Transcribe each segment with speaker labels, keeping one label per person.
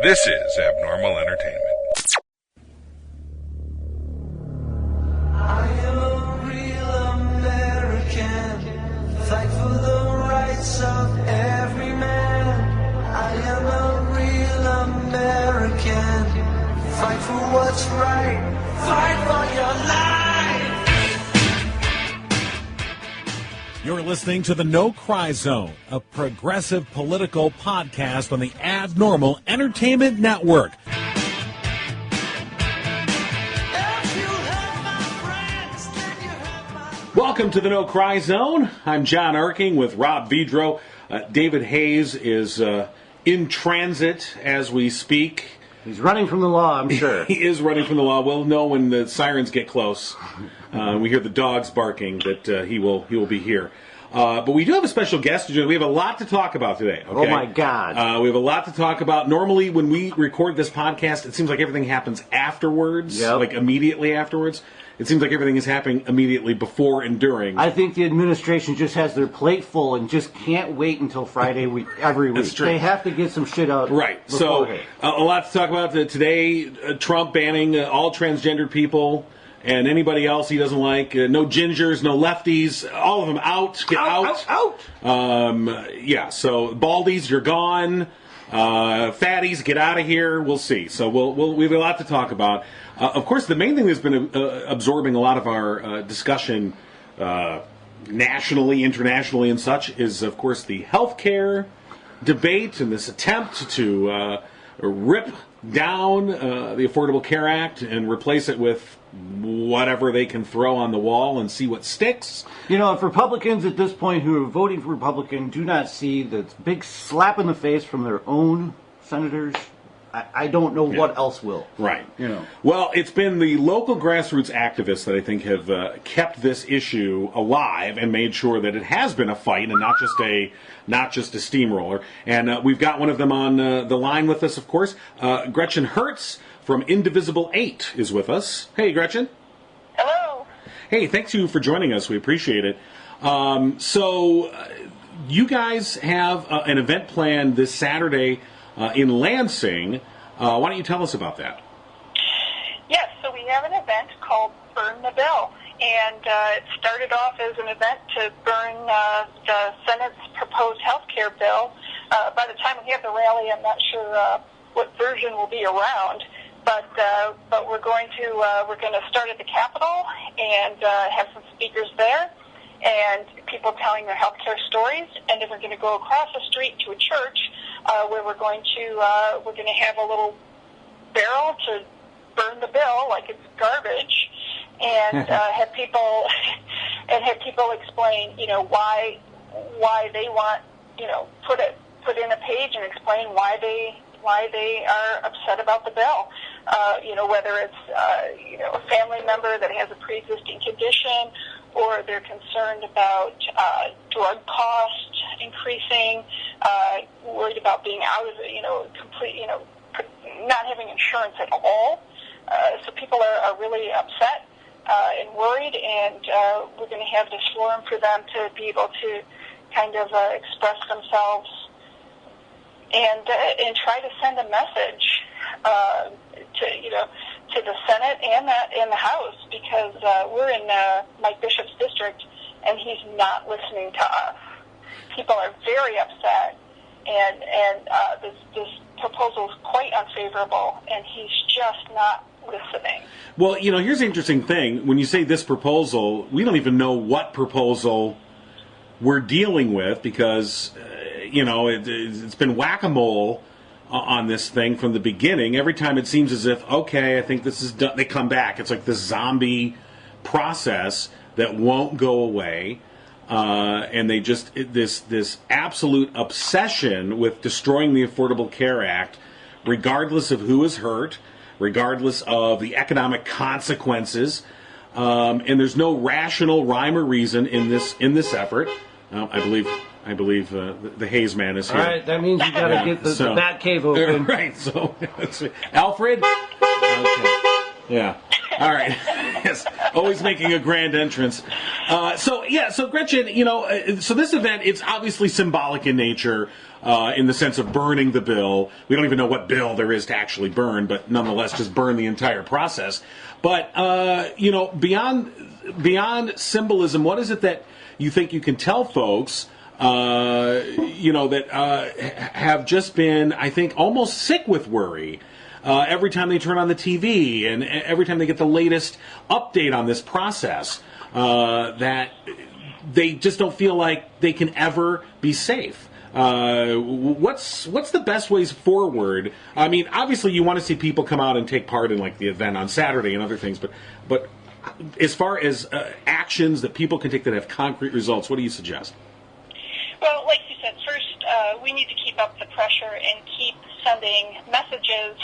Speaker 1: This is Abnormal Entertainment.
Speaker 2: I am a real American, fight for the rights of every man. I am a real American, fight for what's right, fight for your life.
Speaker 3: You're listening to the No Cry Zone, a progressive political podcast on the Abnormal Entertainment Network. Welcome to the No Cry Zone. I'm John Erking with Rob Vidro. David Hayes is in transit as we speak.
Speaker 4: He's running from the law, I'm sure.
Speaker 3: He is running from the law. We'll know when the sirens get close. We hear the dogs barking that he will be here. But we do have a special guest. We have a lot to talk about today. Okay?
Speaker 4: Oh, my God.
Speaker 3: We have a lot to talk about. Normally, when we record this podcast, it seems like everything happens afterwards, like immediately afterwards. It seems like everything is happening immediately before and during.
Speaker 4: I think the administration just has their plate full and just can't wait until Friday every week.
Speaker 3: That's true.
Speaker 4: They have to get some shit out.
Speaker 3: Right. So, a lot to talk about today. Trump banning all transgendered people and anybody else he doesn't like. No gingers, no lefties. All of them out. Get out. Yeah, so baldies, you're gone. Fatties, get out of here. We'll see. So we have a lot to talk about. Of course, the main thing that's been absorbing a lot of our discussion nationally, internationally, and such is, of course, the healthcare debate and this attempt to rip down the Affordable Care Act and replace it with whatever they can throw on the wall and see what sticks.
Speaker 4: You know, if Republicans at this point who are voting for Republican do not see the big slap in the face from their own senators, I don't know what else will.
Speaker 3: Right.
Speaker 4: You know.
Speaker 3: Well, it's been the local grassroots activists that I think have kept this issue alive and made sure that it has been a fight and not just a steamroller. And we've got one of them on the line with us, of course. Gretchen Hertz from Indivisible 8 is with us. Hey, Gretchen.
Speaker 5: Hello.
Speaker 3: Hey, thanks you for joining us. We appreciate it. So you guys have an event planned this Saturday in Lansing. Why don't you tell us about that?
Speaker 5: Yes, so we have an event called Burn the Bill, and it started off as an event to burn the Senate's proposed health care bill. By the time we have the rally, I'm not sure what version will be around, but we're going to start at the Capitol and have some speakers there and people telling their healthcare stories, and then we're going to go across the street to a church where we're going to have a little barrel to burn the bill like it's garbage, and have people explain, why they want, put in a page and explain why they are upset about the bill. Whether it's a family member that has a pre-existing condition, or they're concerned about drug cost increasing, worried about being out of it, not having insurance at all. So people are really upset and worried, and we're going to have this forum for them to be able to kind of express themselves and try to send a message to the Senate and the House, because we're in Mike Bishop's district, and he's not listening to us. People are very upset, and this proposal is quite unfavorable, and he's just not listening.
Speaker 3: Well, here's the interesting thing. When you say this proposal, we don't even know what proposal we're dealing with, because it's been whack-a-mole on this thing from the beginning. Every time it seems as if, okay, I think this is done, they come back. It's like this zombie process that won't go away, and they just this absolute obsession with destroying the Affordable Care Act, regardless of who is hurt, regardless of the economic consequences, and there's no rational rhyme or reason in this effort. I believe the Hayes man is here.
Speaker 4: All right, that means you got to get the bat cave open.
Speaker 3: Right, so Alfred? Okay. Yeah. All right. Yes, always making a grand entrance. So Gretchen, so this event, it's obviously symbolic in nature, in the sense of burning the bill. We don't even know what bill there is to actually burn, but nonetheless, just burn the entire process. But beyond symbolism, what is it that you think you can tell folks, that have just been, I think, almost sick with worry? Every time they turn on the TV and every time they get the latest update on this process, that they just don't feel like they can ever be safe. What's the best ways forward? I mean, obviously you want to see people come out and take part in like the event on Saturday and other things, but as far as actions that people can take that have concrete results, what do you suggest?
Speaker 5: Well, like you said, first we need to keep up the pressure and keep sending messages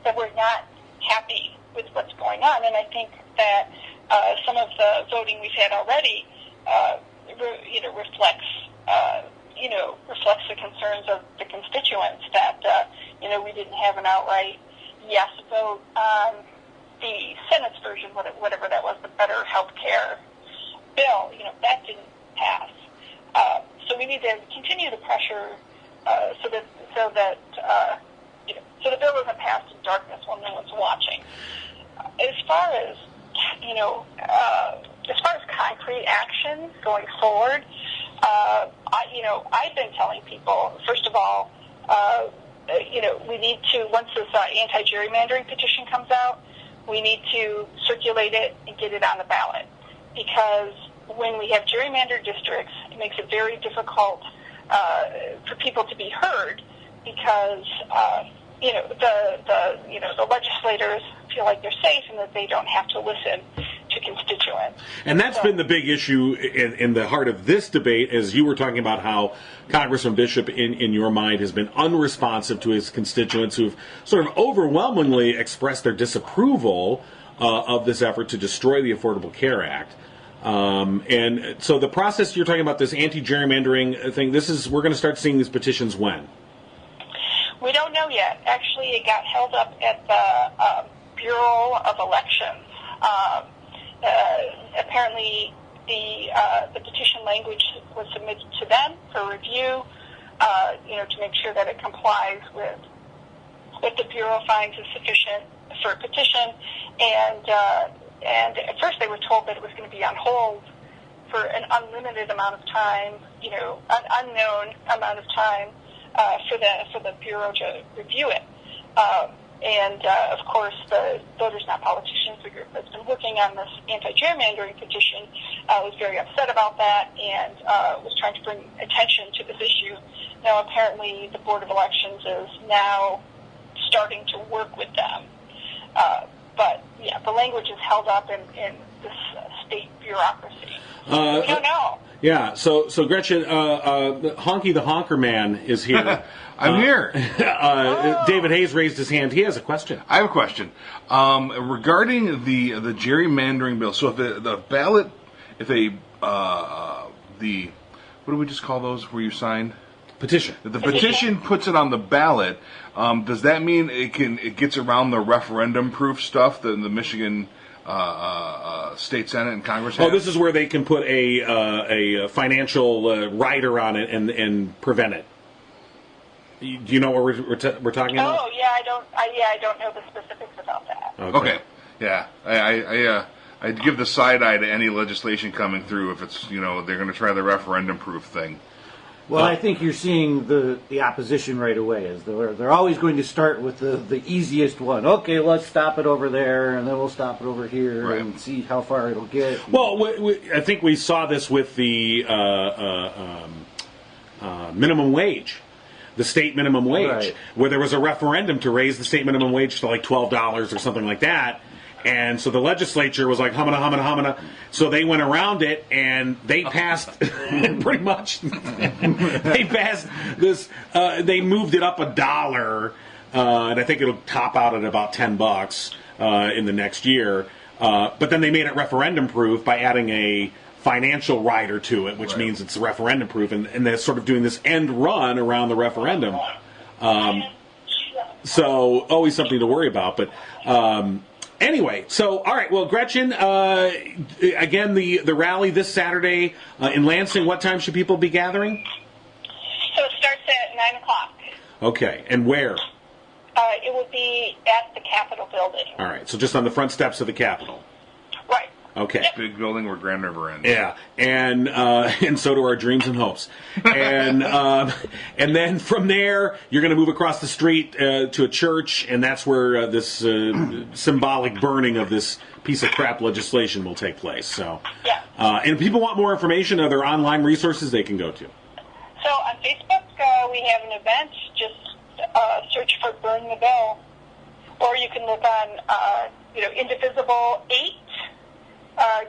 Speaker 5: that we're not happy with what's going on. And I think that some of the voting we've had already, reflects the concerns of the constituents that, we didn't have an outright yes vote on the Senate's version, whatever that was, the Better Health Care bill. That didn't pass. So we need to continue the pressure so that the bill isn't passed in darkness when no one's watching. As far as concrete action going forward, I've been telling people, first of all, we need to, once this anti-gerrymandering petition comes out, we need to circulate it and get it on the ballot. Because when we have gerrymandered districts, it makes it very difficult for people to be heard because the legislators feel like they're safe and that they don't have to listen to constituents.
Speaker 3: And that's been the big issue in the heart of this debate, as you were talking about how Congressman Bishop, in your mind, has been unresponsive to his constituents who've sort of overwhelmingly expressed their disapproval of this effort to destroy the Affordable Care Act. And so the process you're talking about, this anti-gerrymandering thing, we're going to start seeing these petitions when?
Speaker 5: We don't know yet. Actually, it got held up at the Bureau of Elections. Apparently, the petition language was submitted to them for review, to make sure that it complies with what the Bureau finds is sufficient for a petition. And at first they were told that it was going to be on hold for an unlimited amount of time, an unknown amount of time for the Bureau to review it. Of course, the Voters Not Politicians, the group that's been working on this anti-gerrymandering petition, was very upset about that and was trying to bring attention to this issue. Now, apparently, the Board of Elections is now starting to work with them. But, yeah, the language is held up in this state bureaucracy. We don't know.
Speaker 3: Yeah, so Gretchen, Honky the Honker Man is here.
Speaker 1: I'm here.
Speaker 3: David Hayes raised his hand. He has a question.
Speaker 1: I have a question regarding the gerrymandering bill. So if the ballot, what do we just call those where you sign?
Speaker 3: Petition.
Speaker 1: If the petition puts it on the ballot, does that mean it gets around the referendum-proof stuff that the Michigan State Senate and Congress have?
Speaker 3: Oh, this is where they can put a financial rider on it and prevent it. Do you know what we're talking about?
Speaker 5: Oh, yeah, I don't know the specifics about that.
Speaker 1: Okay. Yeah, I'd give the side eye to any legislation coming through if it's they're going to try the referendum-proof thing.
Speaker 4: Well, I think you're seeing the opposition right away. Is they're always going to start with the easiest one. Okay, let's stop it over there, and then we'll stop it over here, right, and see how far it'll get.
Speaker 3: Well, I think we saw this with the minimum wage, the state minimum wage,
Speaker 4: right,
Speaker 3: where there was a referendum to raise the state minimum wage to like $12 or something like that. And so the legislature was like, humana. So they went around it, and they passed, pretty much, they passed this, they moved it up $1, and I think it'll top out at about $10 in the next year. But then they made it referendum-proof by adding a financial rider to it, which means it's referendum-proof, and they're sort of doing this end run around the referendum. So always something to worry about, but... Anyway, so, all right, well, Gretchen, again, the rally this Saturday in Lansing, what time should people be gathering?
Speaker 5: So it starts at 9 o'clock.
Speaker 3: Okay, and where?
Speaker 5: It will be at the Capitol building.
Speaker 3: All right, so just on the front steps of the Capitol.
Speaker 5: Right.
Speaker 3: Okay.
Speaker 5: Yep.
Speaker 1: Big building where Grand River ends.
Speaker 3: Yeah, and so do our dreams and hopes. And then from there, you're going to move across the street to a church, and that's where this symbolic burning of this piece of crap legislation will take place. So,
Speaker 5: Yeah.
Speaker 3: And if people want more information, are there online resources they can go to?
Speaker 5: So on Facebook, we have an event. Just search for Burn the Bill. Or you can look on, Indivisible 8.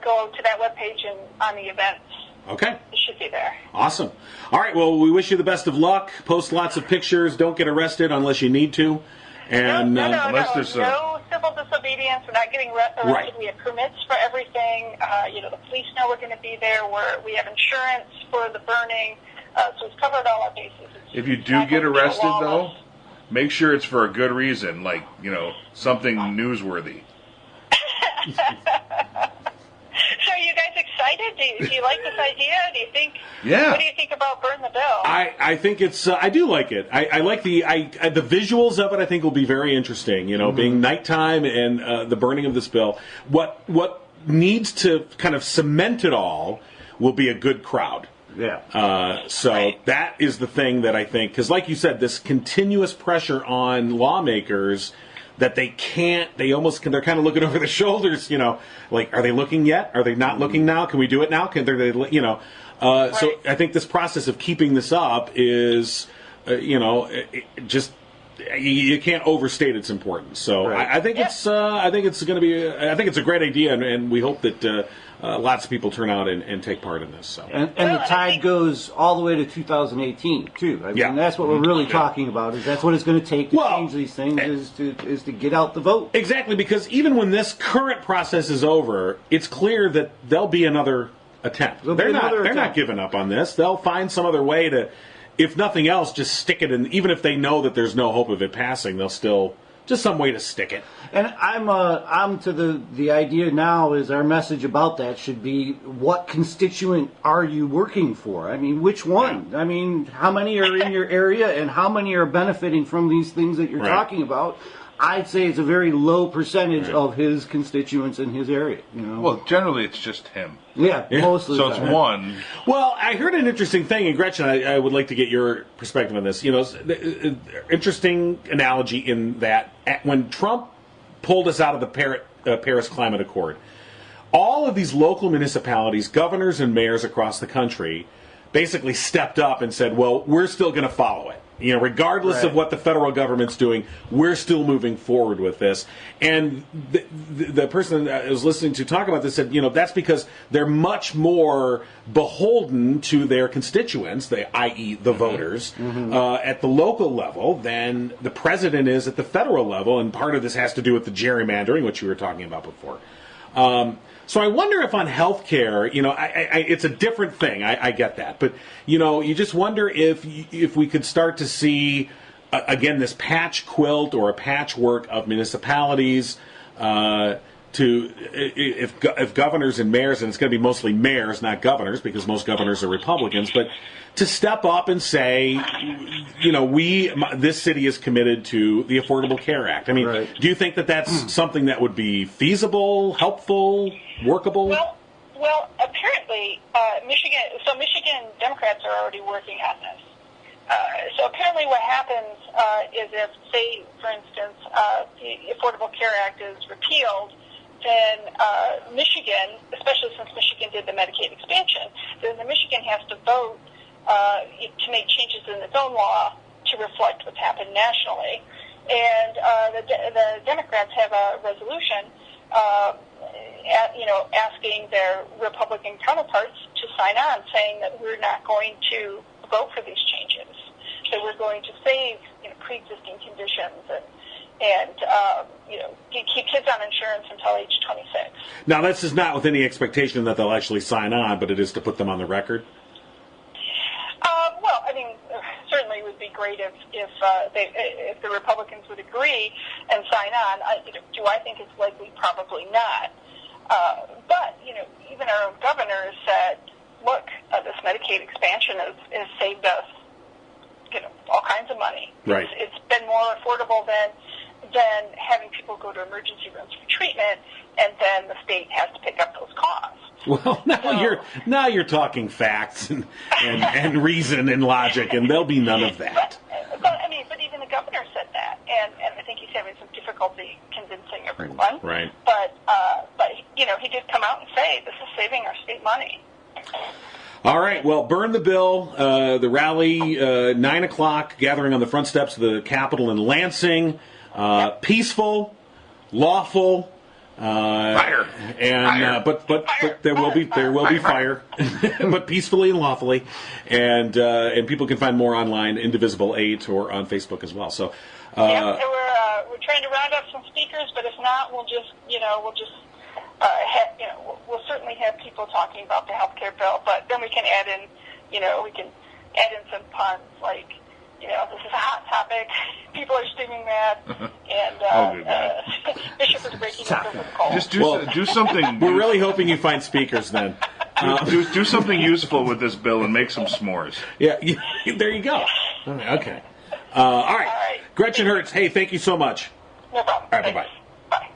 Speaker 5: Go to that webpage and on the events.
Speaker 3: Okay.
Speaker 5: It should be there.
Speaker 3: Awesome. All right, well, we wish you the best of luck. Post lots of pictures. Don't get arrested unless you need to. And
Speaker 5: No
Speaker 1: unless there's
Speaker 5: no civil disobedience. We're not getting arrested.
Speaker 3: Right.
Speaker 5: We have permits for everything. The police know we're going to be there. We have insurance for the burning. So we've covered all our bases.
Speaker 1: If you do get arrested, though, make sure it's for a good reason, like, something newsworthy.
Speaker 5: So are you guys excited? Do you like this idea? Do you think?
Speaker 1: Yeah.
Speaker 5: What do you think about Burn the Bill?
Speaker 3: I think it's I do like it. I like the visuals of it. I think will be very interesting. Being nighttime and the burning of this bill. What needs to kind of cement it all will be a good crowd.
Speaker 4: Yeah.
Speaker 3: So that is the thing that I think, because like you said, this continuous pressure on lawmakers that they're kind of looking over their shoulders, like, are they looking yet? Are they not looking now? Can we do it now?
Speaker 5: Right.
Speaker 3: So I think this process of keeping this up is, you can't overstate its importance. So
Speaker 4: Right.
Speaker 3: I think it's going to be, I think it's a great idea, and we hope that lots of people turn out and take part in this. So.
Speaker 4: And the tide goes all the way to 2018 too. I mean,
Speaker 3: Yeah.
Speaker 4: that's what we're really talking about. Is that's what it's going to take to
Speaker 3: Well,
Speaker 4: change these things is to get out the vote.
Speaker 3: Exactly, because even when this current process is over, it's clear that there'll be another attempt.
Speaker 4: There'll be
Speaker 3: They're
Speaker 4: another
Speaker 3: not
Speaker 4: attempt.
Speaker 3: giving up on this. They'll find some other way to, if nothing else, just stick it in. Even if they know that there's no hope of it passing, they'll still just some way to stick it.
Speaker 4: And I'm to the idea now is our message about that should be, what constituent are you working for? I mean, which one? I mean, how many are in your area and how many are benefiting from these things that you're
Speaker 3: Right.
Speaker 4: talking about? I'd say it's a very low percentage of his constituents in his area.
Speaker 1: Well, generally it's just him.
Speaker 4: Yeah, most of the
Speaker 1: So it's
Speaker 4: time.
Speaker 1: one.
Speaker 3: Well, I heard an interesting thing, and Gretchen, I would like to get your perspective on this. Interesting analogy in that when Trump pulled us out of the Paris Climate Accord, all of these local municipalities, governors and mayors across the country, basically stepped up and said, well, we're still going to follow it. Regardless
Speaker 4: Right.
Speaker 3: of what the federal government's doing, we're still moving forward with this. And the person I was listening to talk about this said, that's because they're much more beholden to their constituents, i.e. the voters, at the local level than the president is at the federal level. And part of this has to do with the gerrymandering, which you were talking about before. So I wonder if on health care, it's a different thing. I get that. But, you just wonder if we could start to see, again, this patch quilt or a patchwork of municipalities if governors and mayors, and it's going to be mostly mayors, not governors, because most governors are Republicans, but to step up and say, this city is committed to the Affordable Care Act. I mean,
Speaker 4: Right.
Speaker 3: do you think that that's something that would be feasible, helpful, workable?
Speaker 5: Well, apparently, Michigan Democrats are already working on this. So apparently what happens is if, say, for instance, the Affordable Care Act is repealed, then Michigan, especially since Michigan did the Medicaid expansion, then Michigan has to vote to make changes in its own law to reflect what's happened nationally. And the Democrats have a resolution asking their Republican counterparts to sign on, saying that we're not going to vote for these changes, that we're going to save pre-existing conditions and keep kids on insurance until age 26.
Speaker 3: Now, this is not with any expectation that they'll actually sign on, but it is to put them on the record.
Speaker 5: Well, I mean, certainly it would be great great if the Republicans would agree and sign on. Do I think it's likely? Probably not. But even our own governor has said, look, this Medicaid expansion has saved us, all kinds of money.
Speaker 3: Right.
Speaker 5: It's been more affordable than having people go to emergency rooms for treatment, and then the state has to pick up those costs.
Speaker 3: Well, now you're talking facts and reason and logic, and there'll be none of that.
Speaker 5: But even the governor said that, and I think he's having some difficulty convincing everyone.
Speaker 3: Right.
Speaker 5: But he did come out and say this is saving our state money.
Speaker 3: All right, well, burn the bill. The rally, 9 o'clock, gathering on the front steps of the Capitol in Lansing. Peaceful, lawful,
Speaker 1: fire,
Speaker 3: and but there will be fire, but peacefully and lawfully, and people can find more online, Indivisible 8, or on Facebook as well. So,
Speaker 5: we're trying to round up some speakers, but if not, we'll certainly have people talking about the health care bill, but then we can add in some puns like, this is a hot topic, people are steaming mad, and Bishop is breaking up over the cold.
Speaker 1: Just do something.
Speaker 3: We're really hoping you find speakers then.
Speaker 1: Do something useful with this bill and make some s'mores.
Speaker 3: Yeah, there you go. Okay. All right. Gretchen Hertz, hey, thank you so much.
Speaker 5: No problem.
Speaker 3: All right, bye-bye.
Speaker 5: Bye.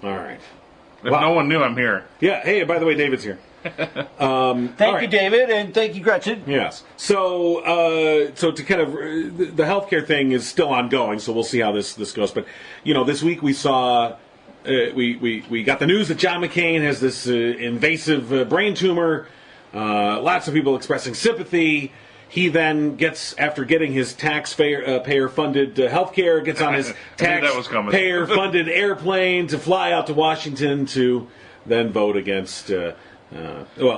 Speaker 1: All right. If no one knew, I'm here.
Speaker 3: Yeah, hey, by the way, David's here.
Speaker 4: Thank you, David, and thank you, Gretchen.
Speaker 3: Yes. So to kind of the healthcare thing is still ongoing, so we'll see how this goes. But this week we saw we got the news that John McCain has this invasive brain tumor. Lots of people expressing sympathy. He then after getting his taxpayer-funded healthcare, gets on his taxpayer-funded airplane to fly out to Washington to then vote against.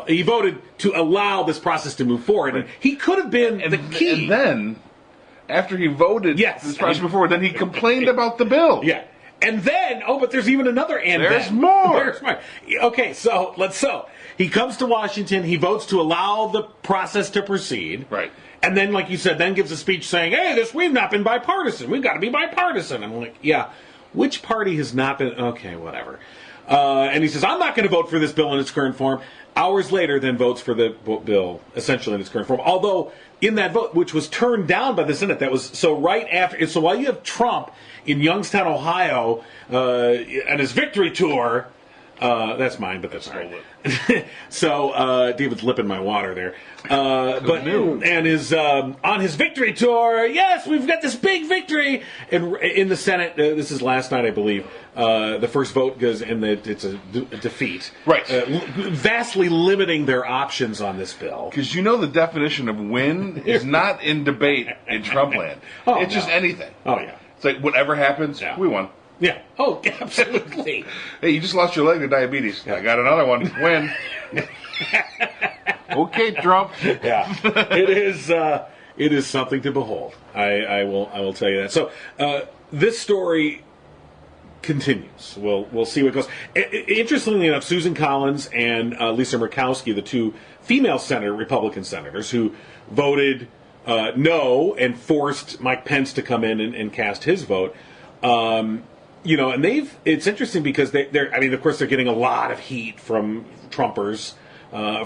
Speaker 3: He voted to allow this process to move forward, and he could have been the key.
Speaker 1: And then, after he voted this process move forward, then he complained about the bill.
Speaker 3: Yeah. And then, but there's even another and
Speaker 1: There's more.
Speaker 3: There's more. Okay, so he comes to Washington, he votes to allow the process to proceed.
Speaker 1: Right.
Speaker 3: And then, like you said, then gives a speech saying, hey, we've not been bipartisan. We've got to be bipartisan. I'm like, yeah, which party has not been? Okay, whatever. And he says, I'm not going to vote for this bill in its current form. Hours later, then votes for the bill, essentially in its current form. Although, in that vote, which was turned down by the Senate, that was, so right after, so while you have Trump in Youngstown, Ohio, on his victory tour, that's mine, but that's all right. So, David's lipping my water there. And is on his victory tour, yes, we've got this big victory. And in the Senate, this is last night, I believe, the first vote goes, and it's a defeat.
Speaker 1: Right.
Speaker 3: Vastly limiting their options on this bill.
Speaker 1: Because the definition of win is not in debate in Trump land. It's just anything.
Speaker 3: Oh, yeah.
Speaker 1: It's like, whatever happens, we won.
Speaker 3: Yeah. Oh, absolutely.
Speaker 1: Hey, you just lost your leg to diabetes. Yeah. I got another one. Win. Okay, Trump.
Speaker 3: Yeah. It is something to behold. I will tell you that. So this story continues. We'll see what goes. Interestingly enough, Susan Collins and Lisa Murkowski, the two female Republican senators who voted no and forced Mike Pence to come in and cast his vote. And it's interesting because of course they're getting a lot of heat from Trumpers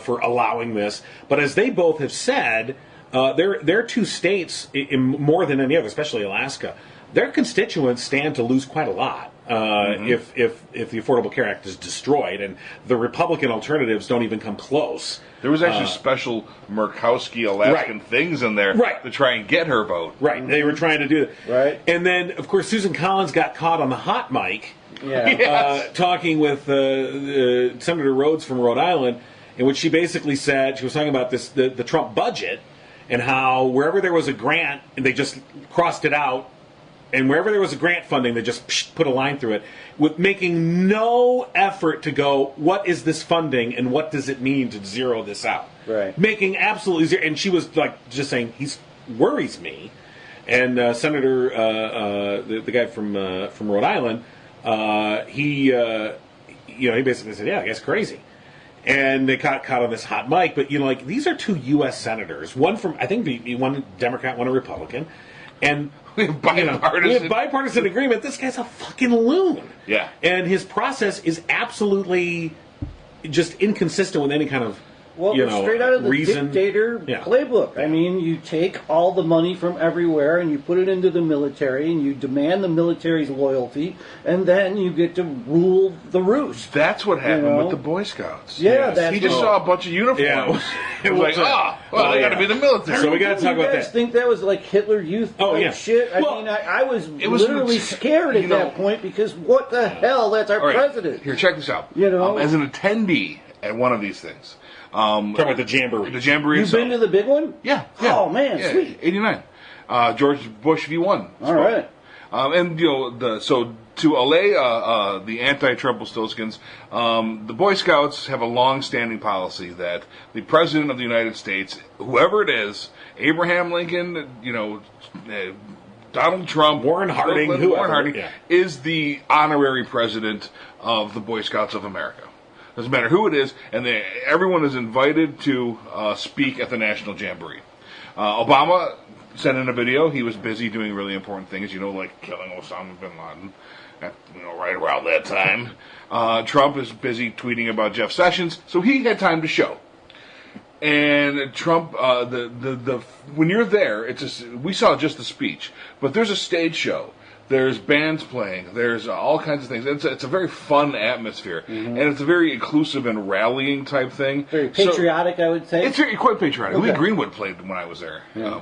Speaker 3: for allowing this. But as they both have said, their two states, more than any other, especially Alaska, their constituents stand to lose quite a lot if the Affordable Care Act is destroyed, and the Republican alternatives don't even come close.
Speaker 1: There was actually special Murkowski Alaskan things in there to try and get her vote.
Speaker 3: Right, they were trying to do that.
Speaker 4: Right.
Speaker 3: And then, of course, Susan Collins got caught on the hot mic talking with Senator Rhodes from Rhode Island, in which she basically said, she was talking about the Trump budget, and how wherever there was a grant, they just crossed it out, and wherever there was a grant funding, they just put a line through it, with making no effort to go, what is this funding and what does it mean to zero this out?
Speaker 4: Right.
Speaker 3: Making absolutely zero. And she was like just saying, he worries me. And Senator, the guy from Rhode Island, he basically said, yeah, I guess crazy. And they got caught on this hot mic, but like these are 2 U.S. senators, one from I think one Democrat, one a Republican, and
Speaker 1: we have bipartisan
Speaker 3: agreement. This guy's a fucking loon.
Speaker 1: Yeah,
Speaker 3: and his process is absolutely just inconsistent with any kind of
Speaker 4: straight out of the
Speaker 3: reason.
Speaker 4: dictator playbook. I mean, you take all the money from everywhere and you put it into the military and you demand the military's loyalty, and then you get to rule the roost.
Speaker 1: That's what happened with the Boy Scouts.
Speaker 4: Yeah, that's
Speaker 1: he just saw a bunch of uniforms. Yeah. It was like, they got to be the military.
Speaker 3: So we got to talk about that.
Speaker 4: You guys think that was like Hitler Youth shit? I mean, I was literally scared at that point because what the hell? That's our president.
Speaker 1: Here, check this out. As an attendee at one of these things.
Speaker 3: Talking about the Jamboree.
Speaker 1: The Jamboree.
Speaker 4: You've been to the big one?
Speaker 1: Yeah.
Speaker 4: Oh man, sweet.
Speaker 1: 89. George Bush V1.
Speaker 4: All right.
Speaker 1: And so to allay the anti-Trump Wilstonskins, the Boy Scouts have a long-standing policy that the President of the United States, whoever it is, Abraham Lincoln, Donald Trump,
Speaker 3: Warren Harding,
Speaker 1: is the honorary president of the Boy Scouts of America. Doesn't matter who it is, and everyone is invited to speak at the National Jamboree. Obama sent in a video. He was busy doing really important things, like killing Osama bin Laden, right around that time. Trump is busy tweeting about Jeff Sessions, so he had time to show. And Trump, when you're there, we saw just the speech, but there's a stage show. There's bands playing. There's all kinds of things. It's a very fun atmosphere, and it's a very inclusive and rallying type thing.
Speaker 4: Very patriotic, I would say.
Speaker 1: It's quite patriotic. Okay. Lee Greenwood played when I was there.
Speaker 3: Yeah.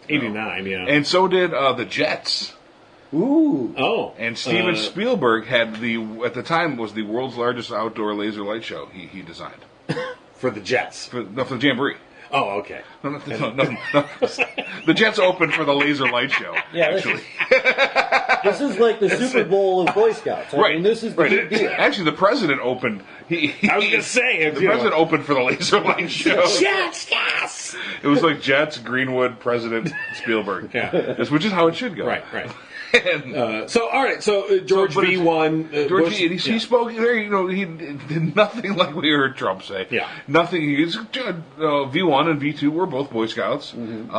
Speaker 3: 89, yeah.
Speaker 1: And so did the Jets.
Speaker 4: Ooh.
Speaker 3: Oh.
Speaker 1: And Steven Spielberg had at the time, was the world's largest outdoor laser light show he designed.
Speaker 3: For the Jets?
Speaker 1: For the Jamboree.
Speaker 3: Oh, okay.
Speaker 1: No. The Jets opened for the laser light show, actually.
Speaker 4: This is like the Super Bowl of Boy Scouts. I mean, this is the big deal.
Speaker 1: Actually, the president opened. I
Speaker 3: was going to say.
Speaker 1: The president opened for the laser light show.
Speaker 3: Jets, yes!
Speaker 1: It was like Jets, Greenwood, President, Spielberg. Which is how it should go.
Speaker 3: Right. All right. So George V1.
Speaker 1: George he spoke there. He did nothing like we heard Trump say.
Speaker 3: Yeah.
Speaker 1: Nothing. V1 and V2 were both Boy Scouts.
Speaker 3: Mm-hmm.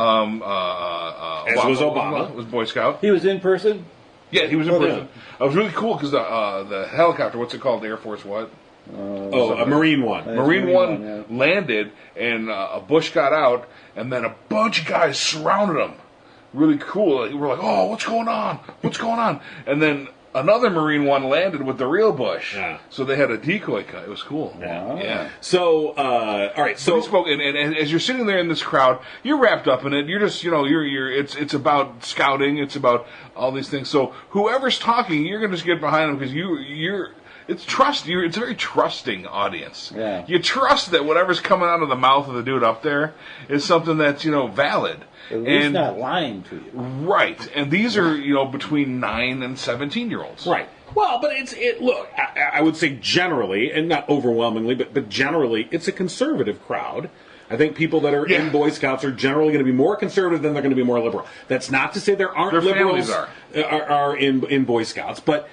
Speaker 3: As was Obama.
Speaker 1: Was Boy Scout.
Speaker 4: He was in person.
Speaker 1: Yeah, he was in person. It was really cool because the helicopter. What's it called? The Air Force what?
Speaker 3: A Marine One.
Speaker 1: Marine One landed, and Bush got out, and then a bunch of guys surrounded him. Really cool. We're like, oh, what's going on? What's going on? And then another Marine One landed with the real Bush. Yeah. So they had a decoy cut. It was cool.
Speaker 3: Yeah. So, all right. So
Speaker 1: he spoke, and as you're sitting there in this crowd, you're wrapped up in it. You're just, it's about scouting. It's about all these things. So whoever's talking, you're going to just get behind them because it's trust. It's a very trusting audience.
Speaker 4: Yeah.
Speaker 1: You trust that whatever's coming out of the mouth of the dude up there is something that's valid.
Speaker 4: At least not lying to you.
Speaker 1: Right. And these are, between 9 and 17-year-olds.
Speaker 3: Right. Well, but look, I would say generally, and not overwhelmingly, but generally, it's a conservative crowd. I think people that are in Boy Scouts are generally going to be more conservative than they're going to be more liberal. That's not to say there aren't liberals are in Boy Scouts, but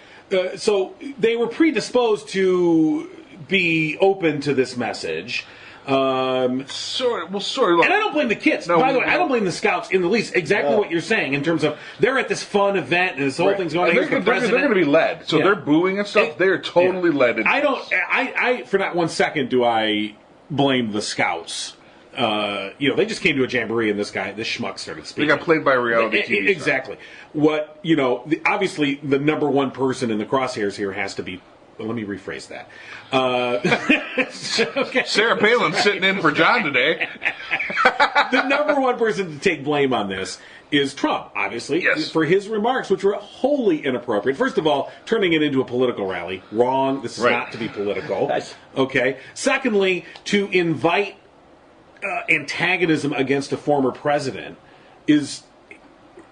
Speaker 3: so they were predisposed to be open to this message.
Speaker 1: Sort of.
Speaker 3: And I don't blame the kids. By the way, I don't blame the Scouts in the least. Exactly what you're saying in terms of they're at this fun event and this whole thing's going on.
Speaker 1: They're going to be led. So they're booing and stuff. They're totally led.
Speaker 3: I for not 1 second do I blame the Scouts. They just came to a jamboree and this schmuck started speaking.
Speaker 1: They got played by a reality TV
Speaker 3: Exactly. What, obviously the number one person in the crosshairs here has to be. Let me rephrase that.
Speaker 1: Okay. Sarah Palin's sitting in for John today.
Speaker 3: The number one person to take blame on this is Trump, obviously, for his remarks, which were wholly inappropriate. First of all, turning it into a political rally. Wrong. This is not to be political. Okay. Secondly, to invite antagonism against a former president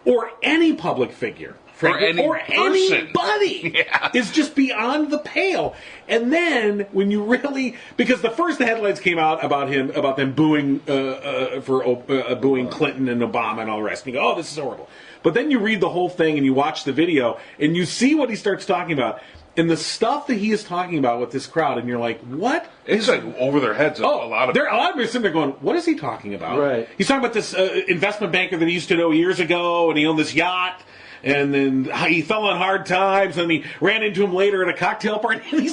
Speaker 3: or any public figure, frankly,
Speaker 1: any
Speaker 3: or
Speaker 1: person.
Speaker 3: anybody
Speaker 1: Yeah.
Speaker 3: is just beyond the pale. And then when you really, because the first headlines came out about them booing booing Clinton and Obama and all the rest, and you go, oh, this is horrible. But then you read the whole thing and you watch the video and you see what he starts talking about. And the stuff that he is talking about with this crowd, and you're like, what?
Speaker 1: It's like over their heads. A lot of
Speaker 3: a lot of them are sitting there going, what is he talking about?
Speaker 4: Right.
Speaker 3: He's talking about this investment banker that he used to know years ago, and he owned this yacht, and then he fell on hard times, and he ran into him later at a cocktail party. And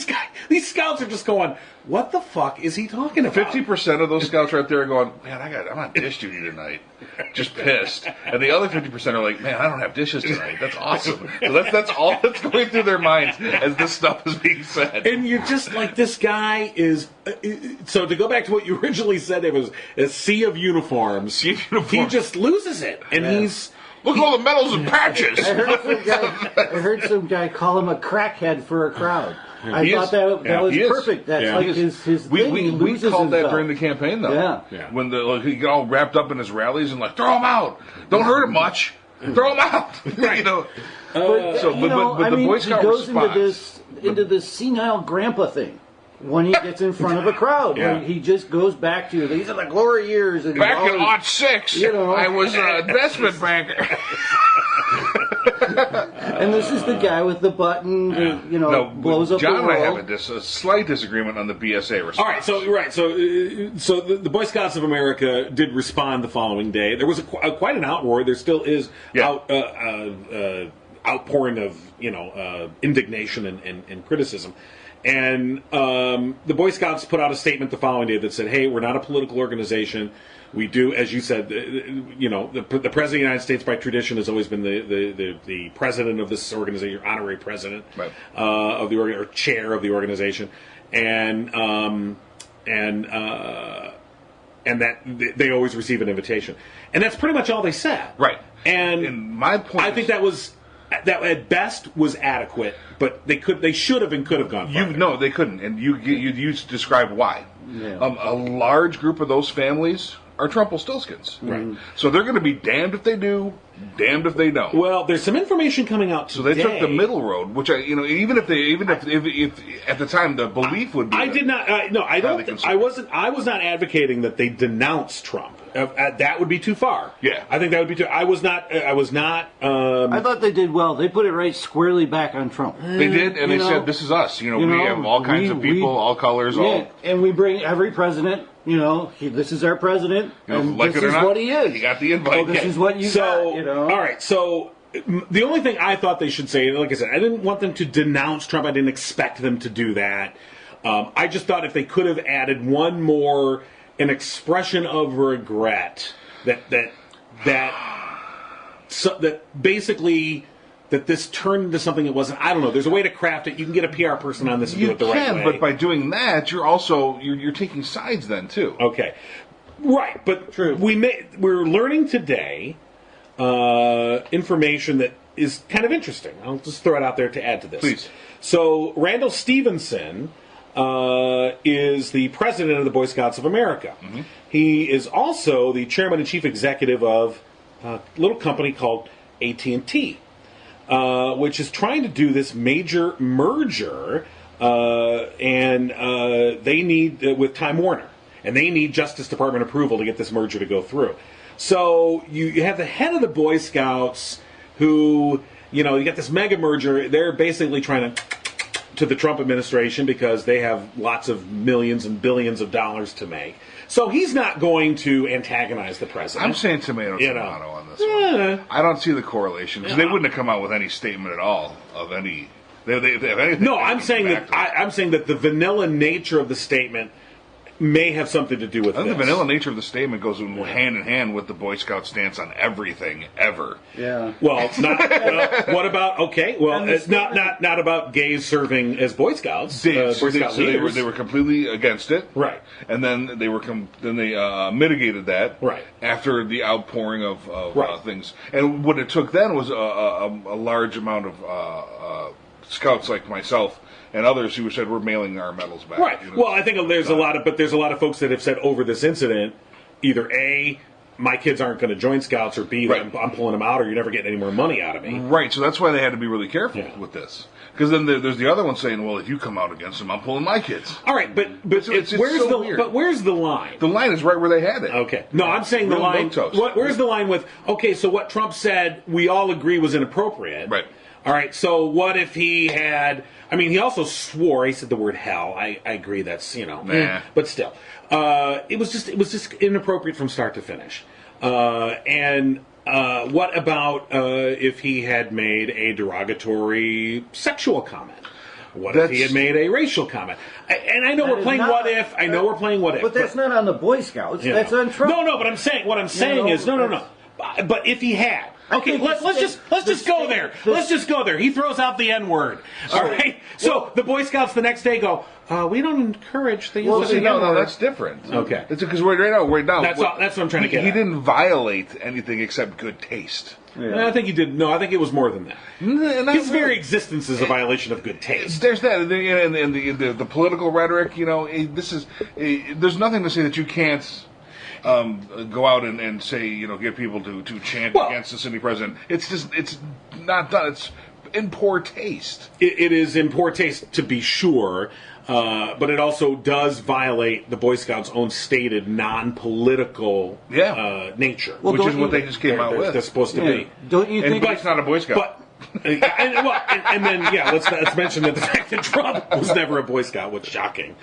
Speaker 3: these scouts are just going, what the fuck is he talking about?
Speaker 1: 50% of those scouts right there are going, man, I'm on dish duty tonight, just pissed. And the other 50% are like, man, I don't have dishes tonight. That's awesome. So that's all that's going through their minds as this stuff is being said.
Speaker 3: And you're just like, this guy is. So to go back to what you originally said, it was a sea of uniforms. He just loses it, and he's.
Speaker 1: Look at all the medals and patches.
Speaker 4: I heard some guy call him a crackhead for a crowd. I thought that was perfect. That's like his thing.
Speaker 1: We called that during the campaign, though.
Speaker 4: Yeah.
Speaker 1: When he got all wrapped up in his rallies and like, throw him out. Don't hurt him much. Throw him out.
Speaker 3: Right.
Speaker 1: You know.
Speaker 4: But
Speaker 1: the Boy Scout
Speaker 4: he goes
Speaker 1: response
Speaker 4: into this senile grandpa thing. When he gets in front of a crowd, he just goes back to these are the glory years. And
Speaker 1: back in '06, I was an investment banker.
Speaker 4: And this is the guy with the button, blows up
Speaker 1: John
Speaker 4: the
Speaker 1: and I
Speaker 4: world.
Speaker 1: have a slight disagreement on the BSA response.
Speaker 3: All right, so the Boy Scouts of America did respond the following day. There was quite an outroar. There still is outpouring of indignation and criticism. And the Boy Scouts put out a statement the following day that said, hey, we're not a political organization. We do, as you said, the President of the United States by tradition has always been the president of this organization, honorary president of the or chair of the organization, and that they always receive an invitation. And that's pretty much all they said.
Speaker 1: Right.
Speaker 3: And
Speaker 1: my point
Speaker 3: I think that at best was adequate, but they should have and could have gone farther.
Speaker 1: No, they couldn't, and you described why.
Speaker 4: Yeah.
Speaker 1: A large group of those families are Trumpelstiltskins.
Speaker 3: Right.
Speaker 1: So they're going to be damned if they do, damned if they don't.
Speaker 3: Well, there's some information coming out today.
Speaker 1: So they took the middle road, which even if at the time the belief would be.
Speaker 3: I did not. No, I don't. I was not advocating that they denounce Trump. That would be too far.
Speaker 1: Yeah,
Speaker 3: I think that would be too. I was not.
Speaker 4: I thought they did well. They put it right squarely back on Trump.
Speaker 1: They did, and they said, "This is us." We have all kinds of people, all colors, all.
Speaker 4: And we bring every president. This is our president, and
Speaker 1: like
Speaker 4: this is what he is.
Speaker 1: He got the invite.
Speaker 4: This is what you got.
Speaker 3: All right, so the only thing I thought they should say, like I said, I didn't want them to denounce Trump. I didn't expect them to do that. I just thought if they could have added one more, an expression of regret that basically that this turned into something it wasn't. I don't know. There's a way to craft it. You can get a PR person on this and do it the right way.
Speaker 1: But by doing that, you're also you're taking sides then too.
Speaker 3: Okay, right. But
Speaker 4: true.
Speaker 3: We're learning today information that is kind of interesting. I'll just throw it out there to add to this.
Speaker 1: Please.
Speaker 3: So Randall Stephenson is the president of the Boy Scouts of America. Mm-hmm. He is also the chairman and chief executive of a little company called AT&T, which is trying to do this major merger, and they need with Time Warner, and they need Justice Department approval to get this merger to go through. So you have the head of the Boy Scouts who, you got this mega merger. They're basically trying to the Trump administration because they have lots of millions and billions of dollars to make. So he's not going to antagonize the president.
Speaker 1: I'm saying tomato on this one. I don't see the correlation because they wouldn't have come out with any statement at all of any. They have anything.
Speaker 3: No, I'm saying that the vanilla nature of the statement may have something to do with
Speaker 1: I think
Speaker 3: this.
Speaker 1: the vanilla nature of the statement goes hand in hand with the Boy Scout stance on everything ever.
Speaker 4: Yeah.
Speaker 3: Well, it's not. What about? Okay. Well, it's not about gays serving as Boy Scouts. Boy Scout leaders.
Speaker 1: They were completely against it.
Speaker 3: Right.
Speaker 1: And then they mitigated that.
Speaker 3: Right.
Speaker 1: After the outpouring of things, and what it took then was a large amount of scouts like myself and others who said we're mailing our medals back.
Speaker 3: Right. Well, I think there's a lot of folks that have said over this incident, either A, my kids aren't going to join Scouts or be
Speaker 1: Right.
Speaker 3: I'm pulling them out, or you're never getting any more money out of me.
Speaker 1: Right, so that's why they had to be really careful
Speaker 3: Yeah.
Speaker 1: with this. Because then there's the other one saying, well, if you come out against them, I'm pulling my kids.
Speaker 3: All right, but
Speaker 1: It's
Speaker 3: where's
Speaker 1: so
Speaker 3: the
Speaker 1: weird.
Speaker 3: but where's the line?
Speaker 1: The line is right where they had it.
Speaker 3: Okay. No, I'm saying the
Speaker 1: Real
Speaker 3: line.
Speaker 1: milquetoast.
Speaker 3: Where's the line with? Okay, so what Trump said, we all agree was inappropriate.
Speaker 1: Right.
Speaker 3: All right. So what if he had? I mean, he also swore. He said the word hell. I agree. That's
Speaker 1: Nah.
Speaker 3: But still, it was just inappropriate from start to finish. And what about if he had made a derogatory sexual comment? What if he had made a racial comment? And I know
Speaker 4: That
Speaker 3: we're
Speaker 4: is
Speaker 3: playing
Speaker 4: not-
Speaker 3: what if. I know we're playing what if.
Speaker 4: But that's not on the Boy Scouts.
Speaker 3: You
Speaker 4: That's
Speaker 3: know.
Speaker 4: on Trump.
Speaker 3: No, but I'm saying what I'm saying is no. But if he had, okay,
Speaker 4: think
Speaker 3: let's just go there. Let's just go there. He throws out the N-word. All right. So the Boy Scouts the next day go, we don't encourage the use
Speaker 1: Well,
Speaker 3: of
Speaker 1: see,
Speaker 3: the
Speaker 1: no,
Speaker 3: N-word.
Speaker 1: that's different.
Speaker 3: Okay.
Speaker 1: It's because right now.
Speaker 3: That's what I'm trying to get
Speaker 1: He
Speaker 3: at.
Speaker 1: didn't violate anything except good taste.
Speaker 3: I think he did. No, I think it was more than that. His very existence is a violation of good taste.
Speaker 1: There's that, and the political rhetoric. There's nothing to say that you can't go out and say, get people to chant against the sitting president. It's not done. It's in poor taste.
Speaker 3: It is in poor taste, to be sure, but it also does violate the Boy Scouts' own stated non-political nature.
Speaker 1: Which is what they just came out with.
Speaker 3: They're supposed to be.
Speaker 4: Don't you think?
Speaker 1: But it's not a Boy Scout.
Speaker 3: But and then let's mention that the fact that Trump was never a Boy Scout was shocking.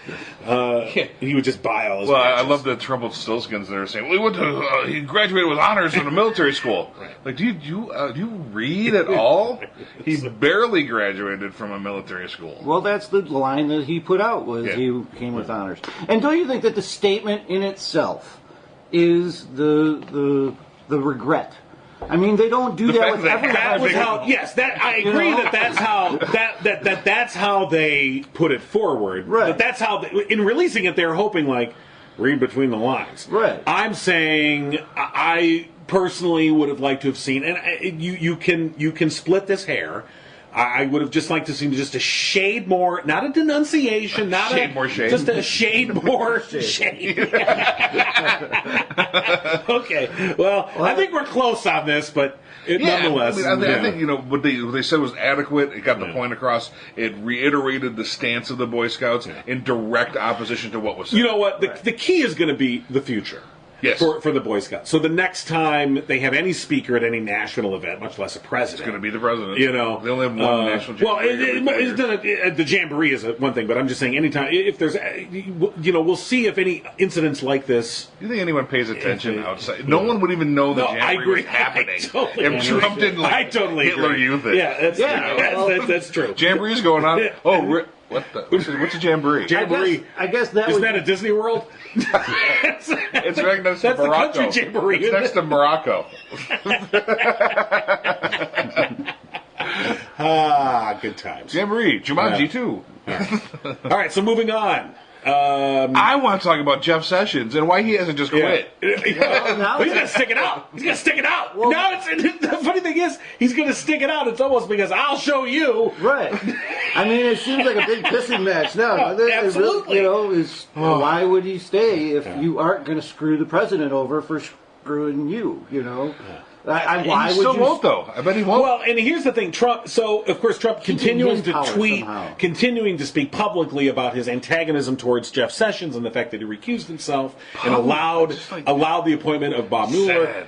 Speaker 3: He would just buy all his.
Speaker 1: Well, I
Speaker 3: badges.
Speaker 1: love the Trump with Stillskins that are saying, "Well, he went to he graduated with honors from a military school."
Speaker 3: Right.
Speaker 1: Like, do you read at all? He barely graduated from a military school.
Speaker 4: Well, that's the line that he put out was he came with honors. And don't you think that the statement in itself is the regret? I mean, they don't do
Speaker 1: The
Speaker 4: that
Speaker 1: fact
Speaker 4: with
Speaker 1: that
Speaker 4: every
Speaker 1: that
Speaker 3: That was
Speaker 1: big-
Speaker 3: how. Yes, that I agree that that's how that's how they put it forward.
Speaker 4: Right.
Speaker 3: But that's how in releasing it, they're hoping like read between the lines.
Speaker 4: Right.
Speaker 3: I'm saying I personally would have liked to have seen, and you can split this hair. I would have just liked to see just a shade more, not a denunciation, not
Speaker 1: Shade more shade.
Speaker 3: just a shade more shade. Okay, well, I think we're close on this, but nonetheless,
Speaker 1: I think what they said was adequate. It got the point across. It reiterated the stance of the Boy Scouts in direct opposition to what was said.
Speaker 3: You know what? The key is going to be the future.
Speaker 1: Yes.
Speaker 3: For the Boy Scouts. So the next time they have any speaker at any national event, much less a president,
Speaker 1: It's going to be the president.
Speaker 3: You know,
Speaker 1: they only have one national jamboree.
Speaker 3: Well, the jamboree is one thing, but I'm just saying, anytime if there's, we'll see if any incidents like this.
Speaker 1: Do you think anyone pays attention outside? No one would even know the
Speaker 3: No, I
Speaker 1: jamboree
Speaker 3: agree.
Speaker 1: was happening
Speaker 3: I totally
Speaker 1: if Trump
Speaker 3: agree.
Speaker 1: didn't
Speaker 3: I totally
Speaker 1: Hitler
Speaker 3: agree.
Speaker 1: Youth it.
Speaker 3: Yeah, that's true.
Speaker 1: Jamboree's going on. Oh, what's a jamboree?
Speaker 3: Jamboree.
Speaker 4: I guess that
Speaker 3: Isn't
Speaker 4: would
Speaker 3: that a Disney World?
Speaker 1: It's right next to
Speaker 3: That's the
Speaker 1: Morocco.
Speaker 3: country jamboree,
Speaker 1: It's
Speaker 3: isn't
Speaker 1: next
Speaker 3: it?
Speaker 1: to Morocco.
Speaker 3: Good times.
Speaker 1: Jamboree, Jumanji too.
Speaker 3: All right, so moving on.
Speaker 1: I want to talk about Jeff Sessions and why he hasn't just quit.
Speaker 4: now
Speaker 3: He's gonna stick it out. He's gonna stick it out. The funny thing is, he's gonna stick it out. It's almost because I'll show you.
Speaker 4: right. I mean, it seems like a big pissing match now. It
Speaker 3: Absolutely.
Speaker 4: really, why would he stay if you aren't going to screw the president over for screwing you? Why
Speaker 1: He
Speaker 4: would
Speaker 1: still
Speaker 4: you?
Speaker 1: won't though. I bet he won't.
Speaker 3: Well, and here's the thing, Trump. So of course, Trump continuing
Speaker 4: his
Speaker 3: to
Speaker 4: power
Speaker 3: tweet,
Speaker 4: somehow.
Speaker 3: continuing to speak publicly about his antagonism towards Jeff Sessions and the fact that he recused himself and allowed the appointment of Bob Mueller.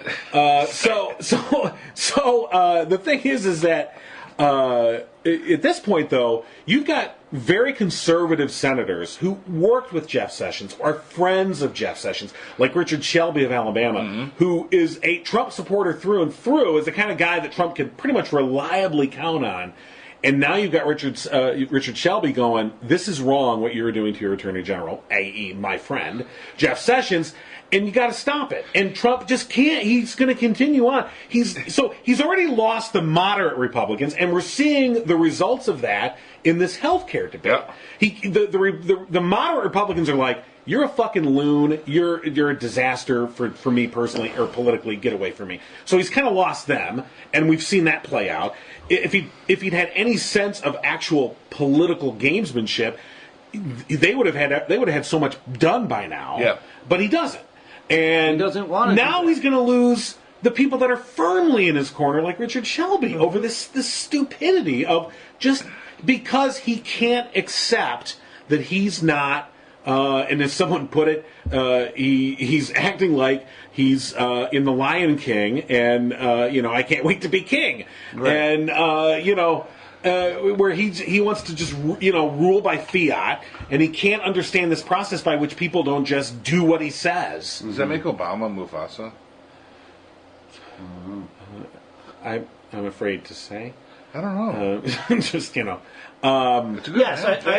Speaker 3: The thing is that at this point, though, you've got very conservative senators who worked with Jeff Sessions, are friends of Jeff Sessions, like Richard Shelby of Alabama, who is a Trump supporter through and through, is the kind of guy that Trump can pretty much reliably count on. And now you've got Richard Shelby going, this is wrong what you're doing to your attorney general, i.e. my friend, Jeff Sessions, and you got to stop it. And Trump just can't. He's going to continue on. He's already lost the moderate Republicans, and we're seeing the results of that in this health care debate.
Speaker 1: Yeah.
Speaker 3: The moderate Republicans are like, you're a fucking loon. You're a disaster for me personally or politically. Get away from me. So he's kind of lost them, and we've seen that play out. If he'd had any sense of actual political gamesmanship, they would have had so much done by now.
Speaker 1: Yeah.
Speaker 3: But he doesn't. And
Speaker 4: He doesn't want to
Speaker 3: now
Speaker 4: do that.
Speaker 3: he's going to lose the people that are firmly in his corner, like Richard Shelby, over this stupidity of just because he can't accept that he's not. And as someone put it, he's acting like he's in The Lion King, and I can't wait to be king,
Speaker 4: Right.
Speaker 3: and where he wants to just rule by fiat, and he can't understand this process by which people don't just do what he says.
Speaker 1: Does that make Obama Mufasa?
Speaker 3: I'm afraid to say.
Speaker 1: I don't know.
Speaker 3: Just
Speaker 1: It's a good
Speaker 4: Yes,
Speaker 1: answer.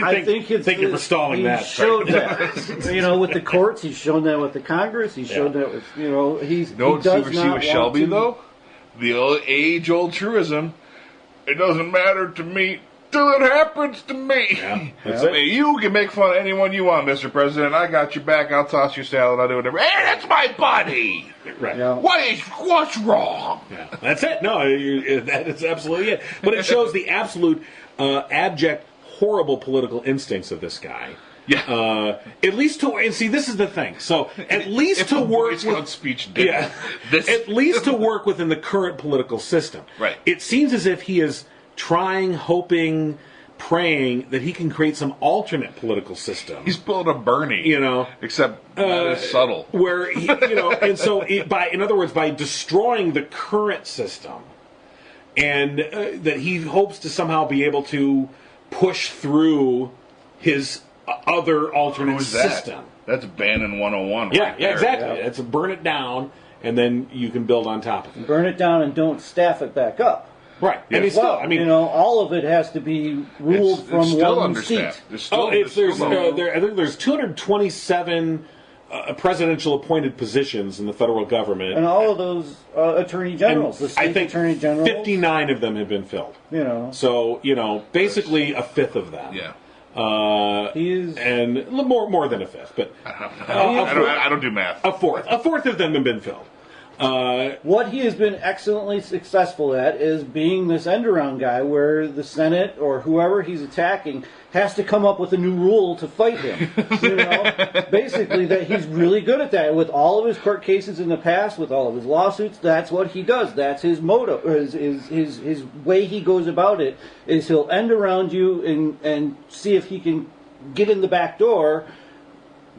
Speaker 4: I think it's.
Speaker 3: Thank you for stalling
Speaker 4: he
Speaker 3: that.
Speaker 4: showed that. With the courts, he's shown that with the Congress. He's shown that with he
Speaker 1: Don't
Speaker 4: does
Speaker 1: see
Speaker 4: not
Speaker 1: with
Speaker 4: want
Speaker 1: Shelby
Speaker 4: to,
Speaker 1: though. The age-old truism. It doesn't matter to me till it happens to me.
Speaker 3: Yeah, that's
Speaker 1: I
Speaker 3: it.
Speaker 1: mean, you can make fun of anyone you want, Mr. President. I got your back. I'll toss your salad. I'll do whatever. Hey, that's my buddy.
Speaker 3: Right.
Speaker 4: Yeah.
Speaker 1: What's wrong?
Speaker 3: Yeah, that's it. No, that is absolutely it. But it shows the absolute abject, horrible political instincts of this guy.
Speaker 1: Yeah.
Speaker 3: At least and see, this is the thing. So at least
Speaker 1: If
Speaker 3: to
Speaker 1: a
Speaker 3: work
Speaker 1: Boy Scout
Speaker 3: with,
Speaker 1: speech did this.
Speaker 3: at least to work within the current political system.
Speaker 1: Right.
Speaker 3: It seems as if he is trying, hoping, praying that he can create some alternate political system.
Speaker 1: He's pulling a Bernie. Except not as subtle.
Speaker 3: Where and so in other words, by destroying the current system, and that he hopes to somehow be able to push through his other alternate
Speaker 1: Who's that?
Speaker 3: system.
Speaker 1: That's Bannon 101.
Speaker 3: Yeah,
Speaker 1: right there.
Speaker 3: exactly. It's a burn it down, and then you can build on top of it.
Speaker 4: burn it down and don't staff it back up.
Speaker 3: Right. And it's
Speaker 4: Well,
Speaker 3: still, I mean,
Speaker 4: all of it has to be ruled
Speaker 1: It's
Speaker 4: from
Speaker 1: still
Speaker 4: one
Speaker 1: understaffed.
Speaker 4: seat.
Speaker 1: There's still,
Speaker 3: I think
Speaker 1: low.
Speaker 3: there's 227 presidential appointed positions in the federal government.
Speaker 4: And all of those attorney generals, the state
Speaker 3: I think
Speaker 4: attorney generals,
Speaker 3: 59 of them have been filled. So, basically a fifth of them.
Speaker 1: Yeah.
Speaker 4: he is.
Speaker 3: And more than a fifth, but
Speaker 1: I don't do math.
Speaker 3: a fourth of them have been filled.
Speaker 4: What he has been excellently successful at is being this end-around guy where the Senate or whoever he's attacking has to come up with a new rule to fight him. Basically, that he's really good at that. With all of his court cases in the past, with all of his lawsuits, that's what he does. That's his motto, or his way he goes about it, is he'll end around you and see if he can get in the back door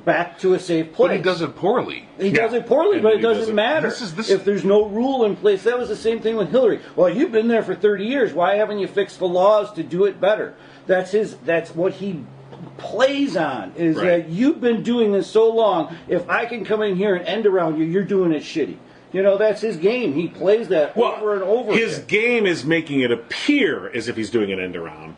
Speaker 4: back to a safe place.
Speaker 1: But he does it poorly.
Speaker 4: He does it poorly,
Speaker 3: And
Speaker 4: but it
Speaker 3: he does
Speaker 4: doesn't
Speaker 3: it-
Speaker 4: matter.
Speaker 1: This-
Speaker 4: If there's no rule in place, that was the same thing with Hillary. Well, you've been there for 30 years. Why haven't you fixed the laws to do it better? That's what he plays on, is
Speaker 3: Right.
Speaker 4: that you've been doing this so long. If I can come in here and end around you, you're doing it shitty. That's his game. He plays that over and over
Speaker 3: His
Speaker 4: again.
Speaker 3: game is making it appear as if he's doing an end around.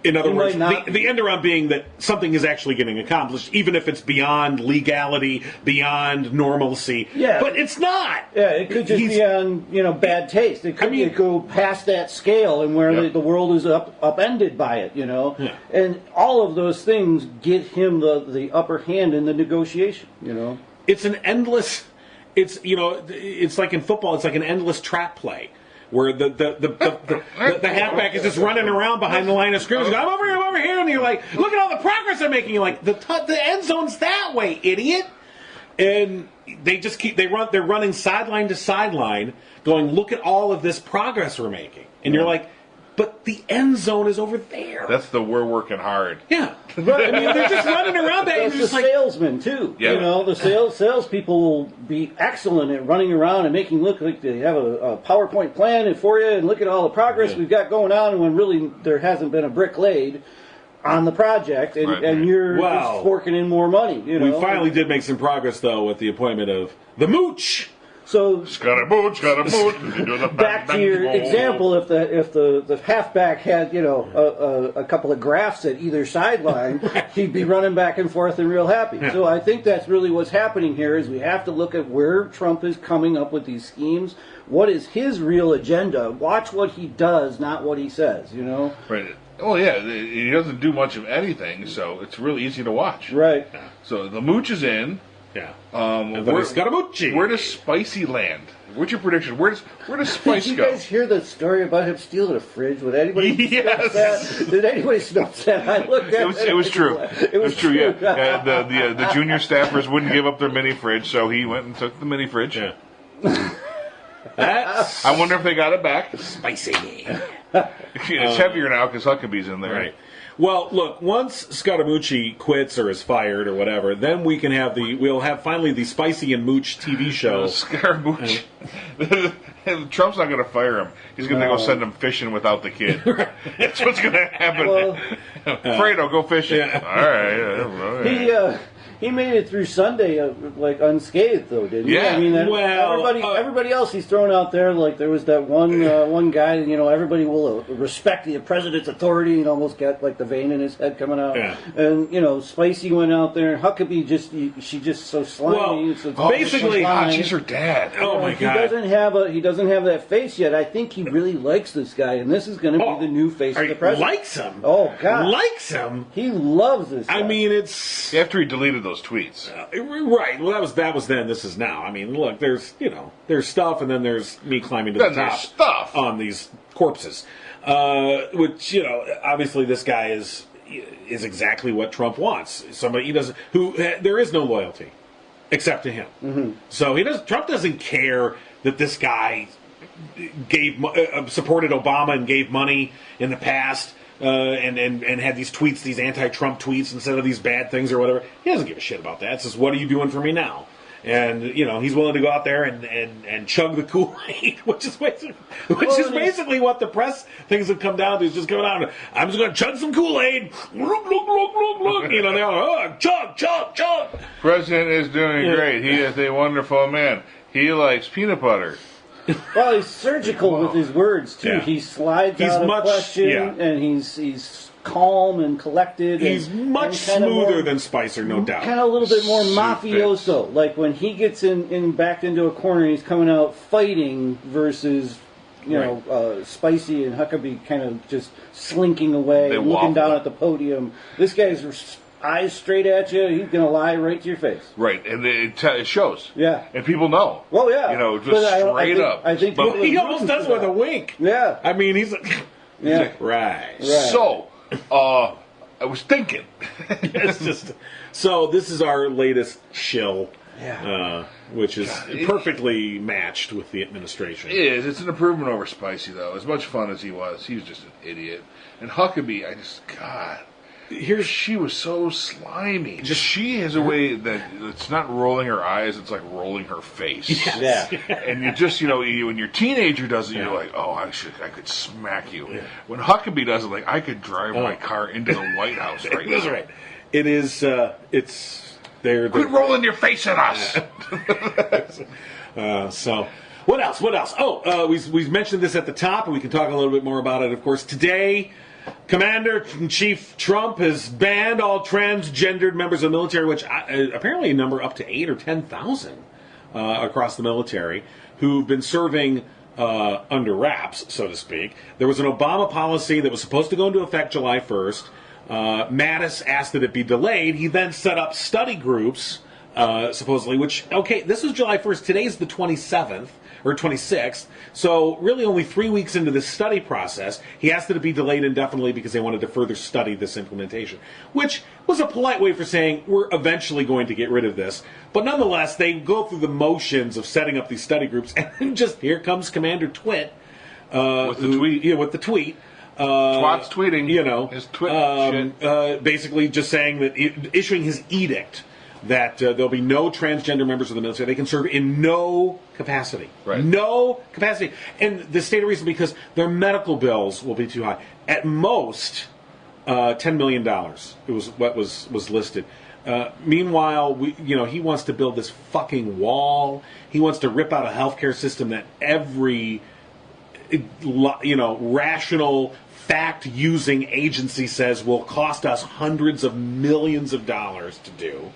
Speaker 3: In other
Speaker 4: It
Speaker 3: words,
Speaker 4: might not
Speaker 3: the end around being that something is actually getting accomplished, even if it's beyond legality, beyond normalcy.
Speaker 4: Yeah.
Speaker 3: But it's not.
Speaker 4: Yeah, it could just
Speaker 3: He's-
Speaker 4: be on, bad taste. It could go past that scale and where
Speaker 3: Yeah.
Speaker 4: the world is upended by it,
Speaker 3: Yeah.
Speaker 4: And all of those things get him the upper hand in the negotiation,
Speaker 3: It's an endless. It's like in football. It's like an endless trap play. Where the halfback is just running around behind the line of scrimmage. I'm over here, and you're like, look at all the progress I'm making. You're like, the end zone's that way, idiot. And they just they're running sideline to sideline, going, look at all of this progress we're making. And you're like, but the end zone is over there.
Speaker 1: That's the we're working hard.
Speaker 3: Yeah. I mean, they're just running around that. And
Speaker 4: That's
Speaker 3: you're
Speaker 4: the
Speaker 3: just like,
Speaker 4: salesman too.
Speaker 1: Yeah.
Speaker 4: The salespeople will be excellent at running around and making look like they have a PowerPoint plan for you, and look at all the progress
Speaker 3: Yeah.
Speaker 4: we've got going on, and when really there hasn't been a brick laid on the project, and,
Speaker 1: Right.
Speaker 4: and you're
Speaker 3: Wow.
Speaker 4: just forking in more money.
Speaker 3: we finally did make some progress, though, with the appointment of the Mooch.
Speaker 4: So
Speaker 1: Scaramouche.
Speaker 4: back to your example, if the halfback had a couple of graphs at either sideline, he'd be running back and forth and real happy. So I think that's really what's happening here. Is we have to look at where Trump is coming up with these schemes. What is his real agenda? Watch what he does, not what he says.
Speaker 1: Right. Well, yeah, he doesn't do much of anything, so it's really easy to watch.
Speaker 4: Right.
Speaker 1: So the Mooch is in,
Speaker 3: Yeah. Scaramucci.
Speaker 1: Where does Spicy land? What's your prediction? Where does Spice
Speaker 4: Did you
Speaker 1: go?
Speaker 4: guys hear the story about him stealing a fridge? Would anybody
Speaker 1: Yes.
Speaker 4: that? Did anybody smell that? I looked at
Speaker 1: It was true.
Speaker 4: It was true.
Speaker 1: Yeah. The junior staffers wouldn't give up their mini fridge, so he went and took the mini fridge.
Speaker 3: Yeah. That's
Speaker 1: I wonder if they got it back.
Speaker 3: spicy.
Speaker 1: It's heavier now because Huckabee's in there.
Speaker 3: Right. Well, look, once Scaramucci quits or is fired or whatever, then we'll have finally the Spicy and Mooch TV show.
Speaker 1: Scaramouche. Trump's not going to fire him. He's going to go send him fishing without the kid. That's what's going to happen.
Speaker 4: Well,
Speaker 1: Fredo, go fishing.
Speaker 3: Yeah.
Speaker 1: All right.
Speaker 4: He made it through Sunday like unscathed though, didn't he?
Speaker 1: Yeah.
Speaker 4: I mean, everybody else he's thrown out there. Like there was that one guy. Everybody will respect the president's authority and almost got like the vein in his head coming out.
Speaker 3: Yeah.
Speaker 4: And Spicy went out there, and Huckabee she's just so slimy.
Speaker 3: Basically,
Speaker 1: she's her dad.
Speaker 3: Oh my God.
Speaker 4: He doesn't have that face yet. I think he really likes this guy, and this is going to be the new face of the president.
Speaker 3: Likes him.
Speaker 4: Oh God,
Speaker 3: likes him.
Speaker 4: He loves this guy.
Speaker 3: I mean, it's
Speaker 1: After he deleted those tweets.
Speaker 3: right. Well, that was then. This is now. I mean, look, there's stuff, and then there's me climbing to the
Speaker 1: Then there's
Speaker 3: top
Speaker 1: stuff.
Speaker 3: on these corpses, which obviously this guy is exactly what Trump wants. Somebody there is no loyalty except to him. Mm-hmm. So Trump doesn't care that this guy supported Obama and gave money in the past. And had these tweets, these anti-Trump tweets instead of these bad things or whatever. He doesn't give a shit about that. It's just, what are you doing for me now? And he's willing to go out there and chug the Kool-Aid, which is basically what the press things have come down to. Is just coming out. I'm just going to chug some Kool-Aid. Look. They're all chug.
Speaker 1: President is doing great. He is a wonderful man. He likes peanut butter.
Speaker 4: Well, he's surgical with his words too.
Speaker 3: Yeah.
Speaker 4: He slides out of question, and he's calm and collected.
Speaker 3: He's much smoother than Spicer, no doubt.
Speaker 4: Kind of a little bit more mafioso. Like when he gets backed into a corner, he's coming out fighting versus Spicy and Huckabee kind of just slinking away, looking down at the podium. This guy's eyes straight at you. He's going to lie right to your face.
Speaker 1: Right, and it shows.
Speaker 4: Yeah.
Speaker 1: And people know.
Speaker 4: Well, yeah.
Speaker 1: Just straight up.
Speaker 4: I think
Speaker 3: he almost does with a wink.
Speaker 4: Yeah.
Speaker 3: I mean, he's like...
Speaker 4: Yeah.
Speaker 3: Right.
Speaker 1: So, I was thinking.
Speaker 3: It's just... So, this is our latest shill.
Speaker 4: Yeah.
Speaker 3: Which is perfectly matched with the administration.
Speaker 1: It is. It's an improvement over Spicy, though. As much fun as he was just an idiot. And Huckabee, God... She was so slimy. She has a way that it's not rolling her eyes; it's like rolling her face.
Speaker 4: Yes.
Speaker 1: Yeah, and you just when your teenager does it, you're like, oh, I could smack you. Yeah. When Huckabee does it, like I could drive my car into the White House right now.
Speaker 3: That's right. It is. They're
Speaker 1: quit rolling your face at us.
Speaker 3: So. What else? Oh, we've mentioned this at the top, and we can talk a little bit more about it. Of course, today. Commander-in-Chief Trump has banned all transgendered members of the military, which apparently a number up to 8,000 or 10,000 across the military, who've been serving under wraps, so to speak. There was an Obama policy that was supposed to go into effect July 1st. Mattis asked that it be delayed. He then set up study groups, supposedly, this was July 1st. Today's the 27th. Or 26th, so really only 3 weeks into this study process, he asked that it be delayed indefinitely because they wanted to further study this implementation, which was a polite way for saying we're eventually going to get rid of this. But nonetheless, they go through the motions of setting up these study groups, and then just here comes Commander Twit.
Speaker 1: With the tweet.
Speaker 3: Yeah, with the tweet.
Speaker 1: Twat's tweeting. His twit shit.
Speaker 3: Basically just saying that, issuing his edict that there'll be no transgender members of the military. They can serve in no capacity.
Speaker 1: Right.
Speaker 3: No capacity. And the stated reason, because their medical bills will be too high. At most, $10 million. It was what was listed. Meanwhile, he wants to build this fucking wall. He wants to rip out a healthcare system that every, rational, fact-using agency says will cost us hundreds of millions of dollars to do.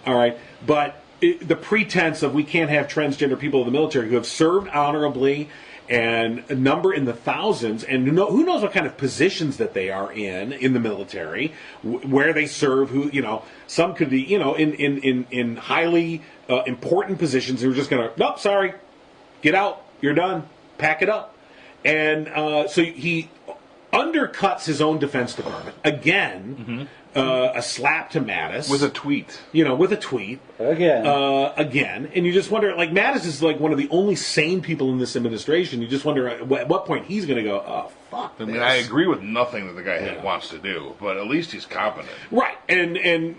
Speaker 3: All right, but the pretense of we can't have transgender people in the military who have served honorably and a number in the thousands, and who knows what kind of positions that they are in the military, where they serve, some could be, in highly important positions who are just going to, nope, sorry, get out, you're done, pack it up. And so he undercuts his own Defense Department again. A slap to Mattis
Speaker 1: with a tweet.
Speaker 3: Again, and you just wonder, like, Mattis is like one of the only sane people in this administration. You just wonder at what point he's going to go, oh, fuck this.
Speaker 1: I mean, I agree with nothing that the guy wants to do, but at least he's competent.
Speaker 3: Right, and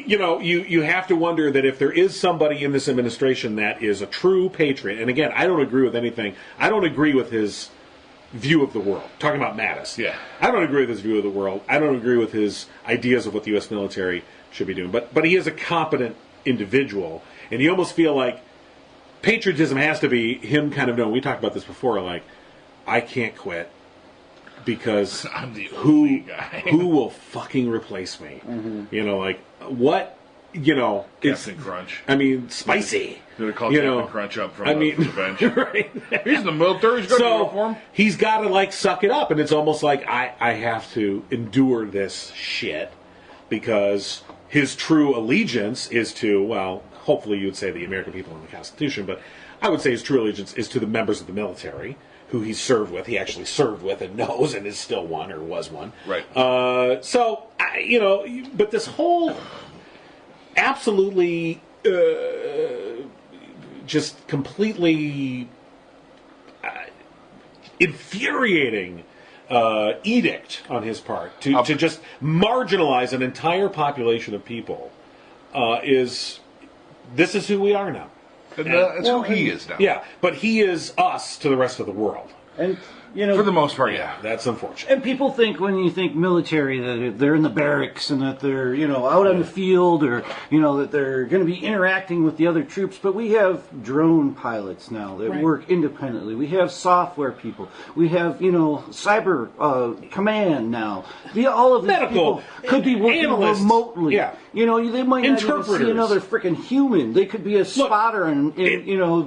Speaker 3: you have to wonder that if there is somebody in this administration that is a true patriot, and again, I don't agree with anything. I don't agree with his view of the world. Talking about Mattis.
Speaker 1: Yeah.
Speaker 3: I don't agree with his view of the world. I don't agree with his ideas of what the U.S. military should be doing. But he is a competent individual, and you almost feel like patriotism has to be him kind of knowing, we talked about this before, like, I can't quit because
Speaker 1: I'm the only guy.
Speaker 3: Who will fucking replace me? Like, what,
Speaker 1: Captain Crunch.
Speaker 3: I mean, spicy.
Speaker 1: They call Captain Crunch up from the bench.
Speaker 3: Right.
Speaker 1: He's in the military. He's got a uniform.
Speaker 3: He's got to, like, suck it up, and it's almost like I have to endure this shit because his true allegiance is to, well, hopefully you'd say the American people and the Constitution, but I would say his true allegiance is to the members of the military who he served with. He actually served with and knows and is still one or was one.
Speaker 1: Right.
Speaker 3: But this whole absolutely just completely infuriating edict on his part to just marginalize an entire population of people this is who we are now.
Speaker 1: That's who he is now.
Speaker 3: Yeah, but he is us to the rest of the world.
Speaker 4: And
Speaker 1: for the most part, yeah.
Speaker 3: That's unfortunate.
Speaker 4: And people think when you think military that they're in the barracks and that they're, out on the field or, that they're going to be interacting with the other troops. But we have drone pilots now that work independently. We have software people. We have, cyber command now. All of these people could be working
Speaker 3: analysts,
Speaker 4: remotely.
Speaker 3: Yeah.
Speaker 4: They might not even see another freaking human. They could be a spotter in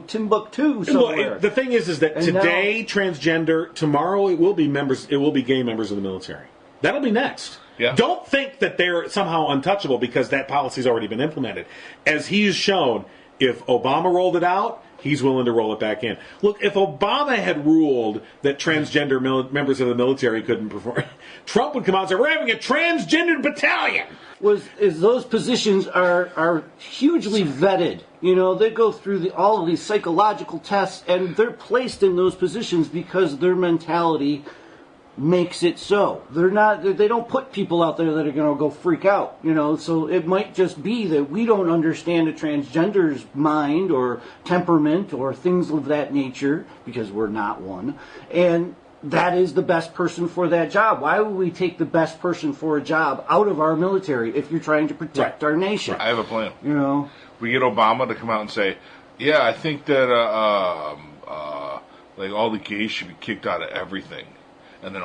Speaker 4: Timbuktu somewhere.
Speaker 3: The thing is that and today, transgender, tomorrow it will be gay members of the military. That'll be next.
Speaker 1: Yeah.
Speaker 3: Don't think that they're somehow untouchable because that policy's already been implemented. As he's shown, if Obama rolled it out, he's willing to roll it back in. Look, if Obama had ruled that transgender members of the military couldn't perform, Trump would come out and say, we're having a transgendered battalion.
Speaker 4: Those positions are hugely vetted. They go through all of these psychological tests, and they're placed in those positions because their mentality makes it so. They don't put people out there that are going to go freak out. So it might just be that we don't understand a transgender's mind or temperament or things of that nature because we're not one, and that is the best person for that job. Why would we take the best person for a job out of our military if you're trying to protect our nation?
Speaker 1: I have a plan.
Speaker 4: We
Speaker 1: get Obama to come out and say, yeah, I think that like all the gays should be kicked out of everything. And then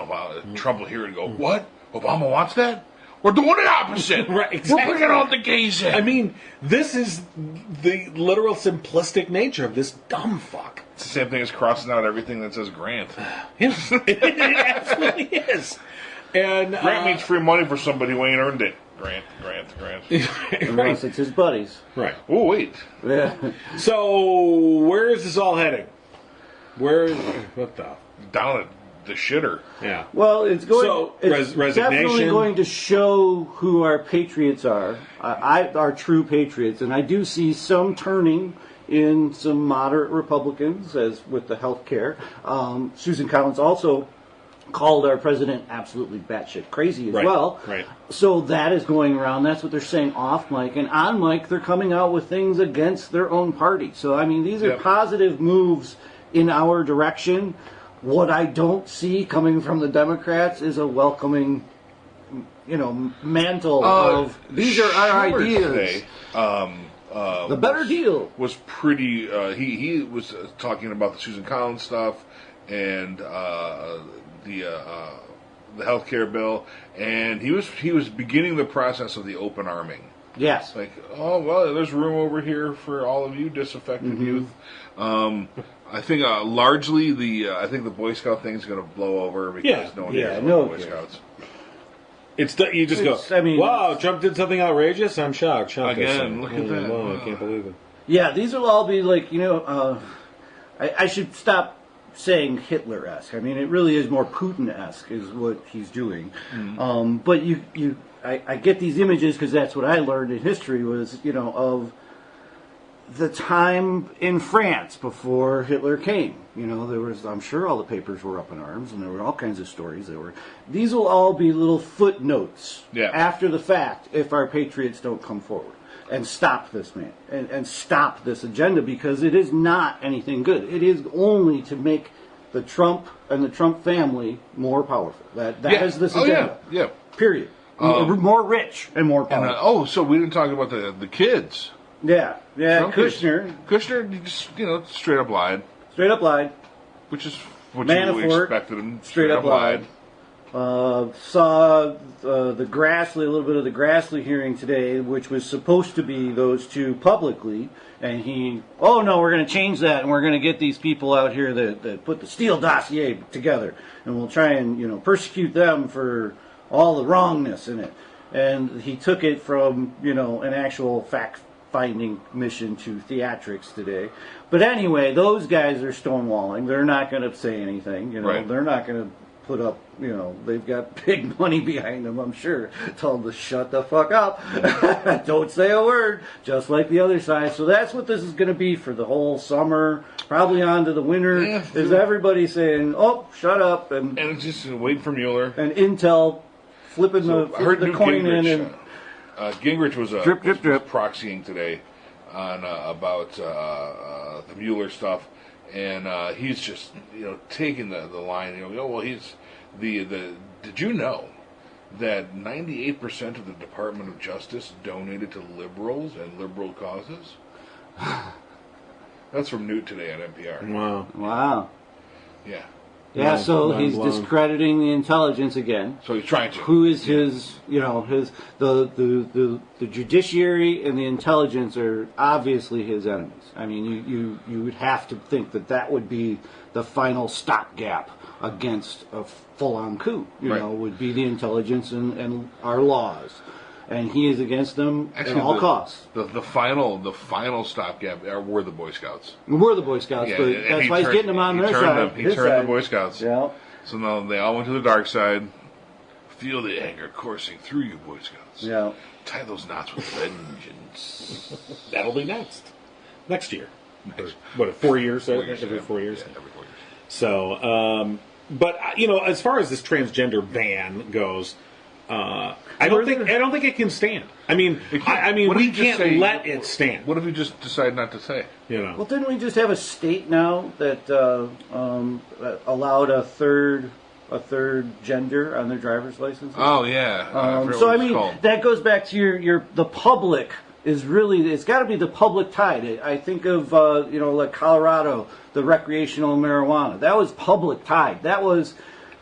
Speaker 1: Trump will hear it and go, what? Obama wants that? We're doing the opposite.
Speaker 3: Right, exactly.
Speaker 1: We're bringing all the gays in.
Speaker 3: I mean, this is the literal simplistic nature of this dumb fuck.
Speaker 1: It's the same thing as crossing out everything that says Grant.
Speaker 3: It absolutely is. And
Speaker 1: Grant means free money for somebody who ain't earned it. Grant.
Speaker 4: Unless it's his buddies.
Speaker 3: Right.
Speaker 1: Oh, wait.
Speaker 4: Yeah.
Speaker 3: So, where is this all heading? What the?
Speaker 1: Down at the shitter.
Speaker 3: Yeah.
Speaker 4: Well, it's
Speaker 3: resignation.
Speaker 4: Definitely going to show who our patriots are. Our true patriots. And I do see some turning in some moderate Republicans, as with the health care. Susan Collins also called our president absolutely batshit crazy as well.
Speaker 3: Right.
Speaker 4: So that is going around. That's what they're saying off mic. And on mic, they're coming out with things against their own party. So, I mean, these are positive moves in our direction. What I don't see coming from the Democrats is a welcoming, mantle of these are our ideas.
Speaker 1: Today,
Speaker 4: the better deal
Speaker 1: was pretty. He was talking about the Susan Collins stuff and the healthcare bill, and he was beginning the process of the open arming.
Speaker 4: Yes.
Speaker 1: Like, oh well, there's room over here for all of you disaffected youth. I think largely I think the Boy Scout thing is going to blow over because no one cares about the Boy Scouts.
Speaker 3: You just go,
Speaker 4: I mean,
Speaker 3: wow, Trump did something outrageous? I'm shocked.
Speaker 1: Again, look at that.
Speaker 3: Wow, I can't believe it.
Speaker 4: Yeah, these will all be like, I should stop saying Hitler-esque. I mean, it really is more Putin-esque is what he's doing. Mm-hmm. But I get these images because that's what I learned in history was, of the time in France before Hitler came. There was, I'm sure all the papers were up in arms and there were all kinds of stories these will all be little footnotes after the fact if our patriots don't come forward and stop this man and stop this agenda because it is not anything good. It is only to make the Trump and the Trump family more powerful. That is this agenda.
Speaker 1: Yeah.
Speaker 4: Period. More rich and more powerful.
Speaker 1: So we didn't talk about the kids.
Speaker 4: Yeah.
Speaker 1: Trump
Speaker 4: Kushner
Speaker 1: just straight up lied.
Speaker 4: Straight up lied.
Speaker 1: Which is what
Speaker 4: Manafort,
Speaker 1: you expected him.
Speaker 4: Straight up lied. Saw the Grassley, a little bit of the Grassley hearing today, which was supposed to be those two publicly, and we're going to change that, and we're going to get these people out here that put the Steele dossier together, and we'll try and persecute them for all the wrongness in it. And he took it from an actual fact-finding mission to theatrics today. But anyway, those guys are stonewalling. They're not going to say anything.
Speaker 1: Right.
Speaker 4: They're not going to put up, they've got big money behind them, I'm sure. Tell them to shut the fuck up. Don't say a word, just like the other side. So that's what this is going to be for the whole summer, probably on to the winter.
Speaker 1: Yeah,
Speaker 4: is everybody saying, oh, shut up. And
Speaker 1: it's just wait for Mueller.
Speaker 4: And Intel flipping the coin
Speaker 1: Gingrich,
Speaker 4: in. And
Speaker 1: Gingrich was
Speaker 4: drip, drip, drip.
Speaker 1: proxying today on about the Mueller stuff. And he's just, taking the line. He's did you know that 98% of the Department of Justice donated to liberals and liberal causes? That's from Newt today on NPR.
Speaker 4: Wow.
Speaker 1: Yeah.
Speaker 4: Yeah, so he's discrediting the intelligence again.
Speaker 1: So he's trying to.
Speaker 4: Who is his? The judiciary and the intelligence are obviously his enemies. I mean, you would have to think that would be the final stopgap against a full-on coup. Would be the intelligence and our laws. And he is against them at all costs.
Speaker 1: The final stopgap were the Boy Scouts.
Speaker 4: We're the Boy Scouts, but that's why he's getting them on their side.
Speaker 1: He turned the Boy Scouts.
Speaker 4: Yeah.
Speaker 1: So now they all went to the dark side. Feel the anger coursing through you, Boy Scouts.
Speaker 4: Yeah.
Speaker 1: Tie those knots with vengeance.
Speaker 3: That'll be next year. What, 4 years? Every 4 years.
Speaker 1: Yeah, every 4 years.
Speaker 3: So, but as far as this transgender ban goes. I don't think it can stand. I mean, we can't let it stand.
Speaker 1: What if we just decide not to say?
Speaker 4: Well, didn't we just have a state now that allowed a third gender on their driver's license?
Speaker 1: Oh yeah.
Speaker 4: That goes back to the public is really, it's got to be the public tide. I think of like Colorado, the recreational marijuana. That was public tide. That was,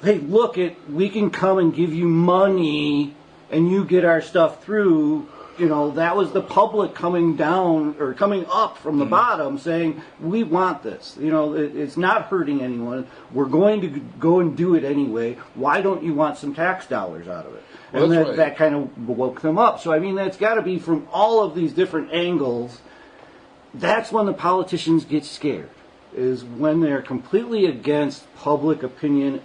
Speaker 4: hey, we can come and give you money and you get our stuff through. That was the public coming down or coming up from the bottom saying, we want this. It's not hurting anyone. We're going to go and do it anyway. Why don't you want some tax dollars out of it? And that kind of woke them up. So, that's got to be from all of these different angles. That's when the politicians get scared, is when they're completely against public opinion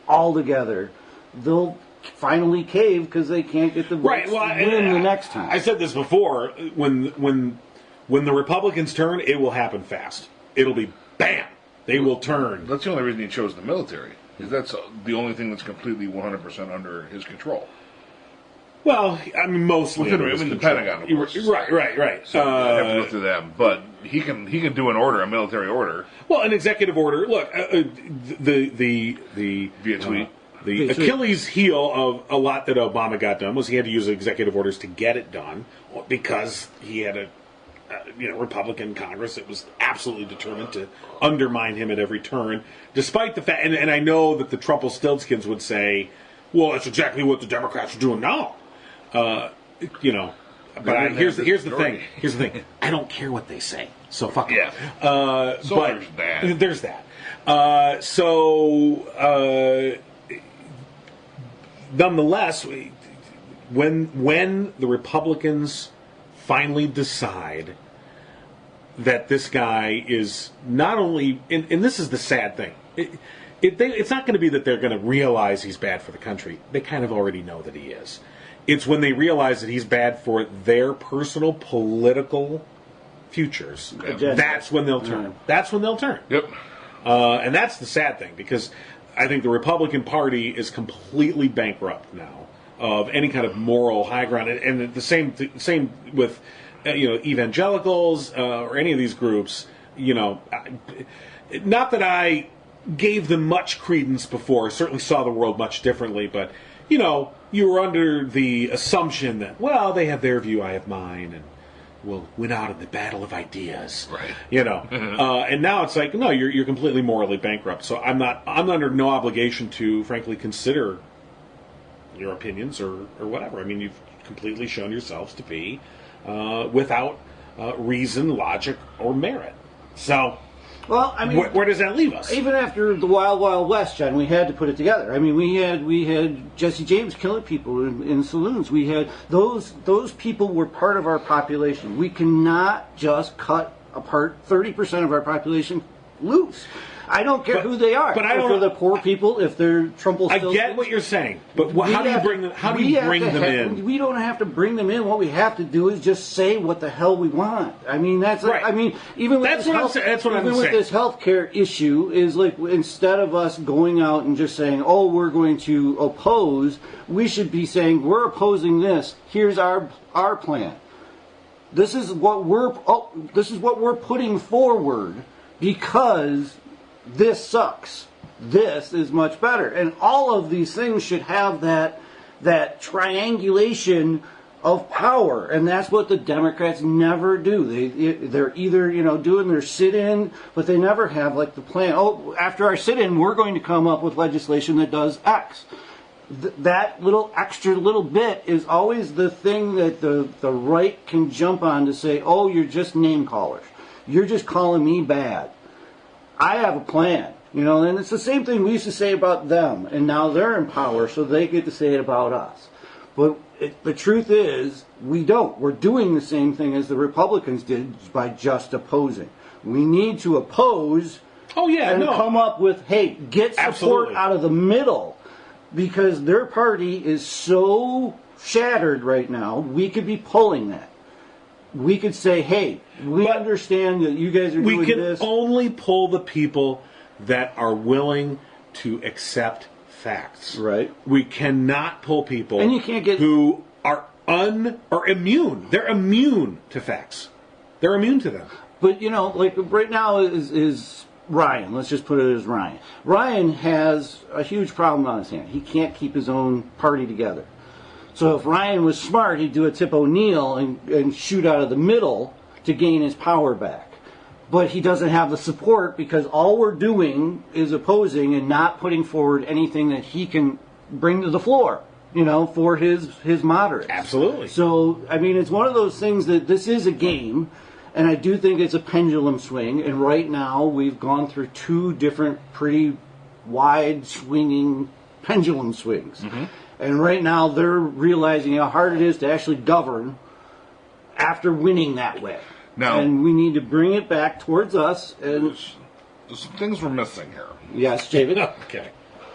Speaker 4: altogether. They'll finally cave because they can't get the votes to win the next time.
Speaker 3: I said this before. When the Republicans turn, it will happen fast. It'll be bam. They will turn.
Speaker 1: That's the only reason he chose the military. Because that's the only thing that's completely 100% under his control.
Speaker 3: Well, mostly
Speaker 1: the Pentagon, of course.
Speaker 3: Right.
Speaker 1: So I have to go through them, but he can do a military order.
Speaker 3: Well, an executive order. Look, the
Speaker 1: via tweet.
Speaker 3: The Achilles heel of a lot that Obama got done was he had to use executive orders to get it done because he had a Republican Congress that was absolutely determined to undermine him at every turn, despite the fact, and I know that the Trumpelstiltskins would say, well, that's exactly what the Democrats are doing now. But here's the thing. Here's the thing. I don't care what they say. So fuck them.
Speaker 1: Yeah. So
Speaker 3: but
Speaker 1: there's that.
Speaker 3: Nonetheless, when the Republicans finally decide that this guy is not only, and this is the sad thing, it's not going to be that they're going to realize he's bad for the country. They kind of already know that he is. It's when they realize that he's bad for their personal political futures.
Speaker 4: Agenda.
Speaker 3: That's when they'll turn. That's when they'll turn.
Speaker 1: Yep.
Speaker 3: And that's the sad thing, because I think the Republican Party is completely bankrupt now of any kind of moral high ground. And the same with evangelicals or any of these groups. Not that I gave them much credence before. Certainly saw the world much differently, but you were under the assumption that, well, they have their view, I have mine, and we'll win out in the battle of ideas.
Speaker 1: Right.
Speaker 3: And now it's like, no, you're completely morally bankrupt. So I'm under no obligation to, frankly, consider your opinions or whatever. I mean, you've completely shown yourselves to be without reason, logic, or merit. So,
Speaker 4: well, I mean,
Speaker 3: where does that leave us?
Speaker 4: Even after the Wild Wild West, John, we had to put it together. I mean, we had Jesse James killing people in saloons. We had those people were part of our population. We cannot just cut apart 30% of our population loose. I don't care who they are.
Speaker 3: But I don't.
Speaker 4: If they're the poor people, if they're Trump.
Speaker 3: I get what you're saying, but how do you bring them? How do you bring them in?
Speaker 4: We don't have to bring them in. What we have to do is just say what the hell we want. I mean, that's.
Speaker 3: Right.
Speaker 4: I mean, even with
Speaker 3: that's
Speaker 4: this
Speaker 3: what I'm saying. That's what I'm saying.
Speaker 4: Even with this healthcare issue, is like instead of us going out and just saying, "Oh, we're going to oppose," we should be saying, "We're opposing this. Here's our plan. This is what we're putting forward because." This sucks. This is much better. And all of these things should have that triangulation of power. And that's what the Democrats never do. They're either, doing their sit-in, but they never have like the plan. Oh, after our sit-in, we're going to come up with legislation that does X. That little extra little bit is always the thing that the right can jump on to say, oh, you're just name callers. You're just calling me bad. I have a plan, and it's the same thing we used to say about them, and now they're in power, so they get to say it about us. But the truth is, we don't. We're doing the same thing as the Republicans did by just opposing. We need to oppose and come up with, hey, get support out of the middle, because their party is so shattered right now, we could be pulling that. We could say, hey, we understand that you guys are doing this.
Speaker 3: We can only pull the people that are willing to accept facts.
Speaker 4: Right.
Speaker 3: We cannot pull people
Speaker 4: and you can't get
Speaker 3: who are immune. They're immune to facts. They're immune to them.
Speaker 4: But, like right now is Ryan. Let's just put it as Ryan. Ryan has a huge problem on his hand. He can't keep his own party together. So if Ryan was smart, he'd do a Tip O'Neill and shoot out of the middle to gain his power back. But he doesn't have the support because all we're doing is opposing and not putting forward anything that he can bring to the floor, for his moderates.
Speaker 3: Absolutely.
Speaker 4: So, I mean, it's one of those things that this is a game, and I do think it's a pendulum swing. And right now we've gone through two different pretty wide swinging pendulum swings. Mm-hmm. And right now they're realizing how hard it is to actually govern after winning that way.
Speaker 1: Now,
Speaker 4: and we need to bring it back towards us. And
Speaker 1: there's some things we're missing here.
Speaker 4: Yes, David.
Speaker 3: Okay.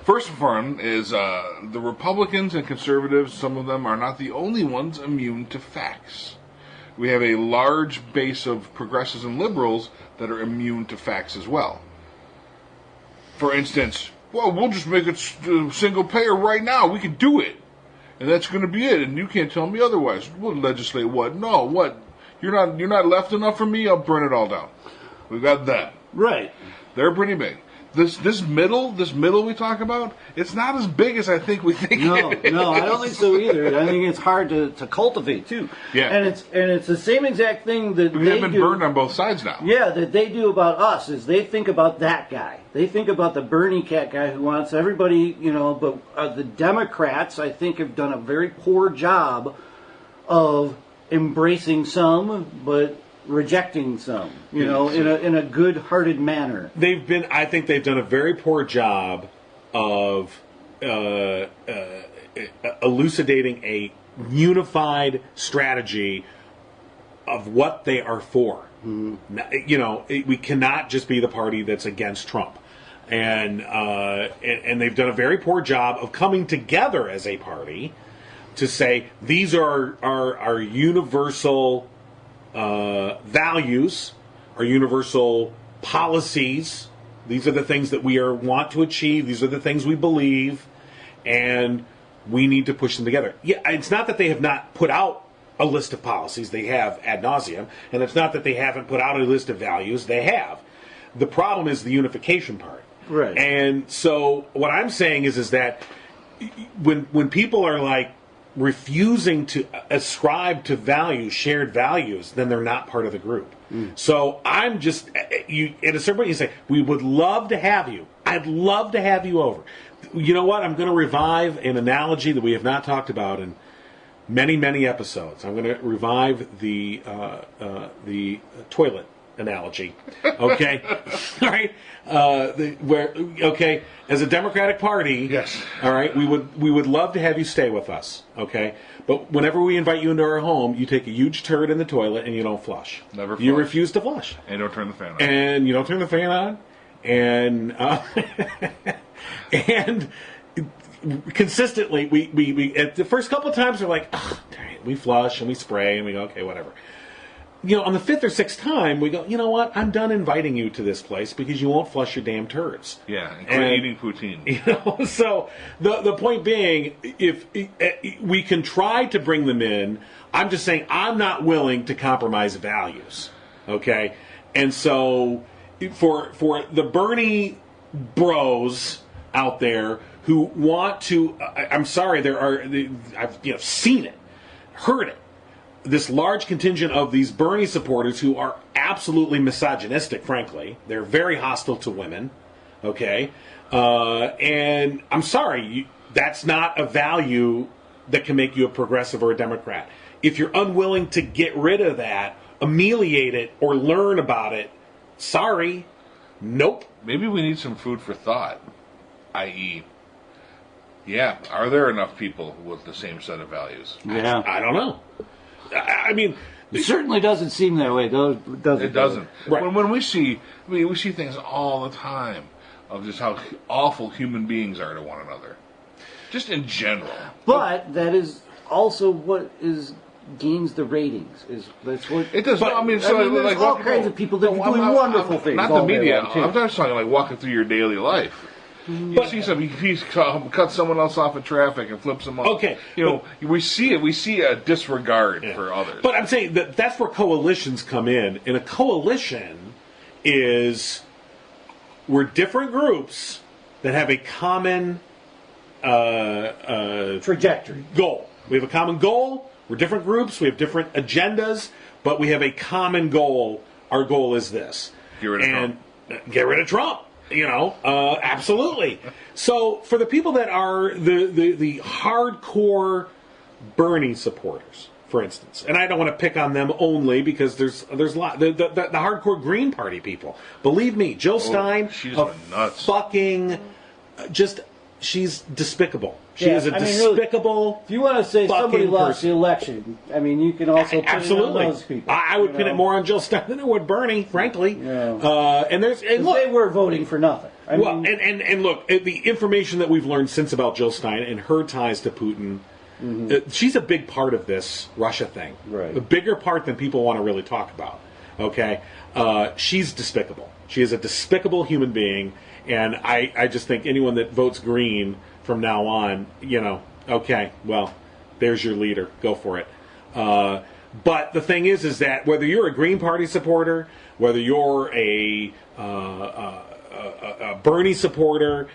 Speaker 1: First and foremost is the Republicans and conservatives, some of them are not the only ones immune to facts. We have a large base of progressives and liberals that are immune to facts as well. For instance, well, we'll just make it single payer right now. We can do it. And that's going to be it. And you can't tell me otherwise. We'll legislate what? No, what? You're not left enough for me? I'll burn it all down. We've got that.
Speaker 4: Right.
Speaker 1: They're pretty big. This middle we talk about, it's not as big as I think we think it is.
Speaker 4: No, I don't think so either. I think it's hard to cultivate too.
Speaker 1: Yeah.
Speaker 4: And it's the same exact thing that
Speaker 1: they've been burned on both sides now.
Speaker 4: Yeah, that they do about us is they think about that guy. They think about the Bernie cat guy who wants everybody, but the Democrats, I think, have done a very poor job of embracing some, but rejecting some, in a good-hearted manner.
Speaker 3: I think they've done a very poor job of elucidating a unified strategy of what they are for. We cannot just be the party that's against Trump. And they've done a very poor job of coming together as a party to say these are our universal values, our universal policies. These are the things that we want to achieve. These are the things we believe, and we need to push them together. Yeah, it's not that they have not put out a list of policies. They have ad nauseum, and it's not that they haven't put out a list of values. They have. The problem is the unification part.
Speaker 4: Right.
Speaker 3: And so what I'm saying is that when people are like refusing to ascribe to values, shared values, then they're not part of the group. So I'm just, at a certain point you say, we would love to have you. I'd love to have you over. You know what? I'm going to revive an analogy that we have not talked about in many, many episodes. I'm going to revive the toilet analogy. Okay? All right? As a Democratic Party,
Speaker 1: yes.
Speaker 3: All right, we would love to have you stay with us, okay? But whenever we invite you into our home, you take a huge turd in the toilet and you don't flush.
Speaker 1: Never flush.
Speaker 3: You refuse to flush.
Speaker 1: And you don't turn the fan on.
Speaker 3: And you don't turn the fan on. And and consistently, we at the first couple of times we're like, oh, we flush and we spray and we go, okay, whatever. On the fifth or sixth time, we go, you know what? I'm done inviting you to this place because you won't flush your damn turds.
Speaker 1: Yeah, and quit eating poutine.
Speaker 3: So the point being, if we can try to bring them in, I'm just saying I'm not willing to compromise values. Okay? And so for the Bernie bros out there who want to, I'm sorry, I've seen it, heard it. This large contingent of these Bernie supporters who are absolutely misogynistic, frankly. They're very hostile to women, okay? And I'm sorry, that's not a value that can make you a progressive or a Democrat. If you're unwilling to get rid of that, ameliorate it, or learn about it, sorry, nope.
Speaker 1: Maybe we need some food for thought, i.e., yeah, are there enough people with the same set of values?
Speaker 4: Yeah.
Speaker 3: I don't know. I mean,
Speaker 4: it certainly doesn't seem that way, though.
Speaker 1: It doesn't.
Speaker 3: Right.
Speaker 1: When we see things all the time of just how awful human beings are to one another, just in general.
Speaker 4: But that is also what gains the ratings. That's what
Speaker 1: it does.
Speaker 3: But,
Speaker 1: there's
Speaker 4: like all kinds of people that are doing wonderful things.
Speaker 1: Not the media. I'm just talking like walking through your daily life. You see something, he cuts someone else off in traffic and flips them off.
Speaker 3: Okay.
Speaker 1: We see it. We see a disregard for others.
Speaker 3: But I'm saying that's where coalitions come in. And a coalition is we're different groups that have a common
Speaker 4: trajectory
Speaker 3: goal. We have a common goal. We're different groups. We have different agendas, but we have a common goal. Our goal is this.
Speaker 1: Get rid of Trump.
Speaker 3: Get rid of Trump. Absolutely. So for the people that are the hardcore Bernie supporters, for instance, and I don't want to pick on them only because there's a lot the hardcore Green Party people. Believe me, Jill Stein,
Speaker 1: she's nuts.
Speaker 3: Fucking she's despicable. She is a despicable.
Speaker 4: Really, if you want to say somebody lost the election, you can also put it on those people.
Speaker 3: I would pin it more on Jill Stein than I would Bernie, frankly.
Speaker 4: Yeah.
Speaker 3: And look,
Speaker 4: they were voting for nothing.
Speaker 3: And look, the information that we've learned since about Jill Stein and her ties to Putin, she's a big part of this Russia thing.
Speaker 4: Right.
Speaker 3: A bigger part than people want to really talk about. Okay, she's despicable. She is a despicable human being, and I just think anyone that votes Green from now on, okay, well, there's your leader. Go for it. But the thing is that whether you're a Green Party supporter, whether you're a Bernie supporter,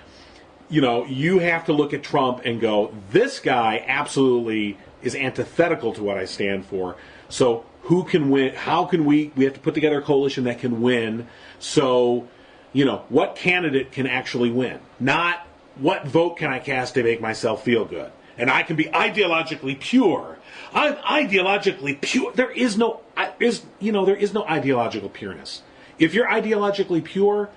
Speaker 3: you have to look at Trump and go, this guy absolutely is antithetical to what I stand for. So who can win? How can we have to put together a coalition that can win. So, what candidate can actually win? Not what vote can I cast to make myself feel good? and I can be ideologically pure. I'm ideologically pure. There is no ideological pureness. If you're ideologically pure,